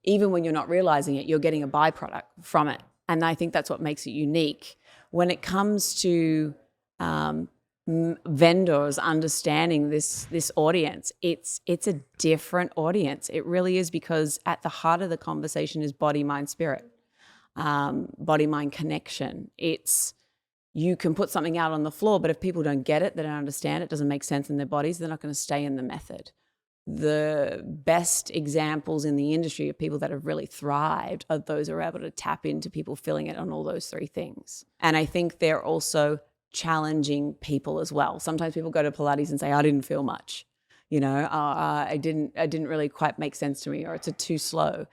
even when you're not realizing it, you're getting a byproduct from it. And I think that's what makes it unique. When it comes to vendors understanding this audience, it's a different audience. It really is, because at the heart of the conversation is body, mind, spirit, body, mind connection. You can put something out on the floor, but if people don't get it, they don't understand it, doesn't make sense in their bodies, they're not going to stay in the method. The best examples in the industry of people that have really thrived are those who are able to tap into people feeling it on all those three things. And I think they're also challenging people as well. Sometimes people go to Pilates and say, I didn't feel much, I didn't really quite make sense to me, or it's too slow.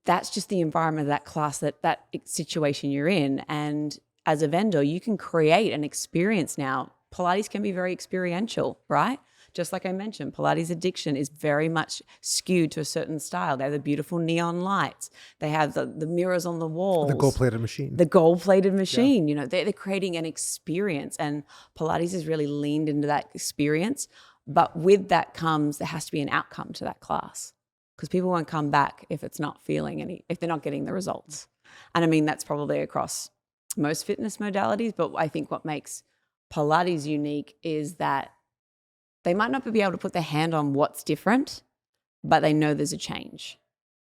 That's just the environment of that class, that situation you're in. And as a vendor, you can create an experience now. Pilates can be very experiential, right? Just like I mentioned, Pilates addiction is very much skewed to a certain style. They have the beautiful neon lights. They have the mirrors on the walls. The gold-plated machine. The gold-plated machine. Yeah. They're creating an experience, and Pilates is really leaned into that experience. But with that there has to be an outcome to that class, because people won't come back if it's not if they're not getting the results. And I mean, that's probably across most fitness modalities, but I think what makes Pilates unique is that they might not be able to put their hand on what's different, but they know there's a change.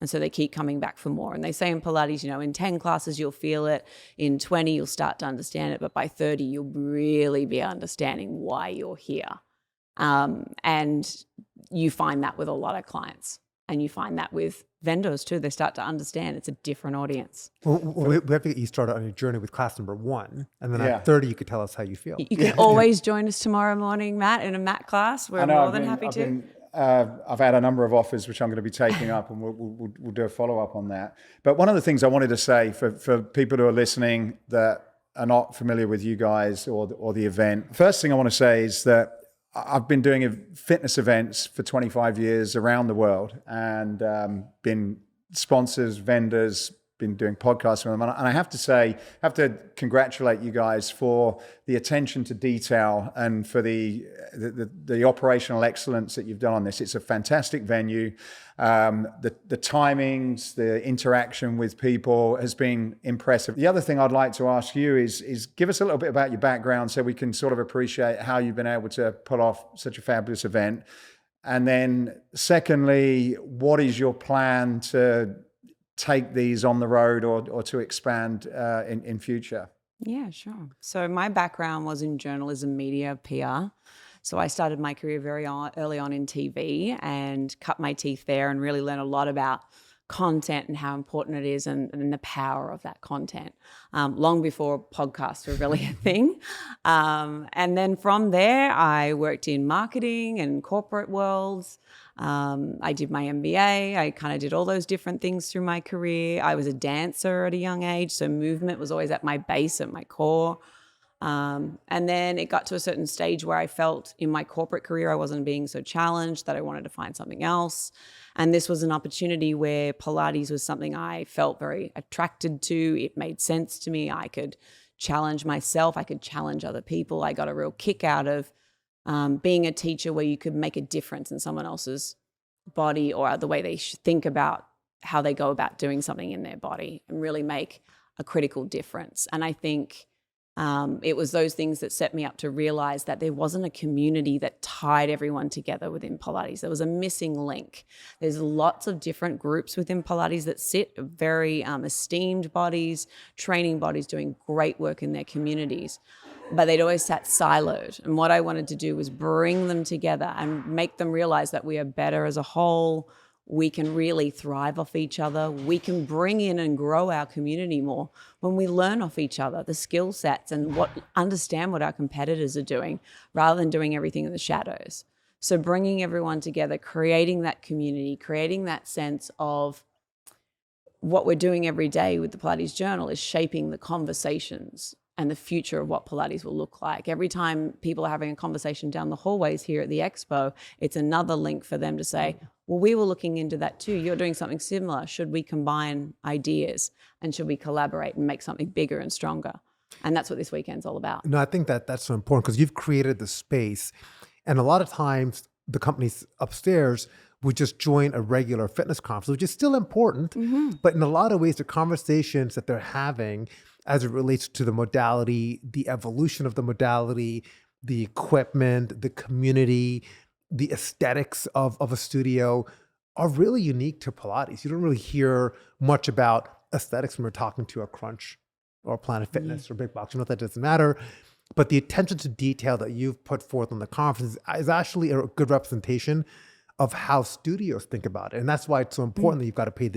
And so they keep coming back for more. And they say in Pilates, in 10 classes, you'll feel it. In 20, you'll start to understand it. But by 30, you'll really be understanding why you're here. And you find that with a lot of clients. And you find that with vendors too. They start to understand it's a different audience. Well, we have to get you started on your journey with class number 1. And then at 30, you could tell us how you feel. You can always join us tomorrow morning, Matt, in a mat class. We're more than happy to. I've had a number of offers which I'm going to be taking up, and we'll do a follow-up on that. But one of the things I wanted to say for people who are listening that are not familiar with you guys or the event, first thing I want to say is that I've been doing fitness events for 25 years around the world, and been sponsors, vendors, been doing podcasts with them. And I have to congratulate you guys for the attention to detail and for the operational excellence that you've done on this. It's a fantastic venue. The timings, the interaction with people has been impressive. The other thing I'd like to ask you is give us a little bit about your background so we can sort of appreciate how you've been able to pull off such a fabulous event. And then secondly, what is your plan to take these on the road or to expand in future? Yeah, sure. So my background was in journalism, media, PR. So I started my career very early on in TV and cut my teeth there and really learned a lot about content and how important it is and the power of that content, long before podcasts were really a thing. And then from there, I worked in marketing and corporate worlds. I did my MBA. I kind of did all those different things through my career. I was a dancer at a young age, so movement was always at my base, at my core. And then it got to a certain stage where I felt in my corporate career I wasn't being so challenged, that I wanted to find something else. And this was an opportunity where Pilates was something I felt very attracted to. It made sense to me. I could challenge myself. I could challenge other people. I got a real kick out of being a teacher where you could make a difference in someone else's body or the way they think about how they go about doing something in their body and really make a critical difference. And I think it was those things that set me up to realize that there wasn't a community that tied everyone together within Pilates. There was a missing link. There's lots of different groups within Pilates that sit very esteemed bodies, training bodies doing great work in their communities, but they'd always sat siloed. And what I wanted to do was bring them together and make them realize that we are better as a whole. we can really thrive off each other. We can bring in and grow our community more when we learn off each other, the skill sets and understand what our competitors are doing rather than doing everything in the shadows. So bringing everyone together, creating that community, creating that sense of what we're doing every day with the Pilates Journal is shaping the conversations and the future of what Pilates will look like. Every time people are having a conversation down the hallways here at the Expo, it's another link for them to say, well, we were looking into that too. You're doing something similar. Should we combine ideas and should we collaborate and make something bigger and stronger? And that's what this weekend's all about. No, I think that that's so important because you've created the space. And a lot of times the companies upstairs would just join a regular fitness conference, which is still important. But in a lot of ways, the conversations that they're having as it relates to the modality, the evolution of the modality, the equipment, the community, the aesthetics of a studio are really unique to Pilates. You don't really hear much about aesthetics when we're talking to a Crunch or Planet Fitness or Big Box. You know, that doesn't matter. But the attention to detail that you've put forth on the conference is actually a good representation of how studios think about it. And that's why it's so important that you've got to pay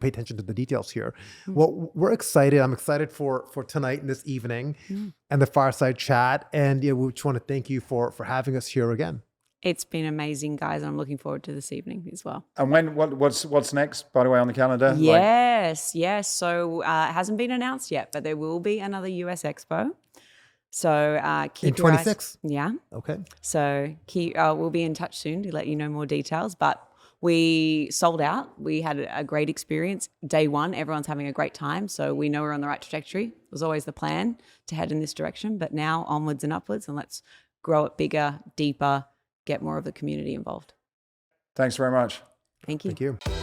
attention to the details here. Well, we're excited. I'm excited for tonight and this evening and the fireside chat. And we just want to thank you for having us here again. It's been amazing, guys, and I'm looking forward to this evening as well. And what's next, by the way, on the calendar? Yes. So it hasn't been announced yet, but there will be another US Expo. So keep in 26. Yeah. Okay. So we'll be in touch soon to let you know more details. But we sold out. We had a great experience. Day one, everyone's having a great time. So we know we're on the right trajectory. It was always the plan to head in this direction. But now onwards and upwards, and let's grow it bigger, deeper, get more of the community involved. Thanks very much. Thank you. Thank you.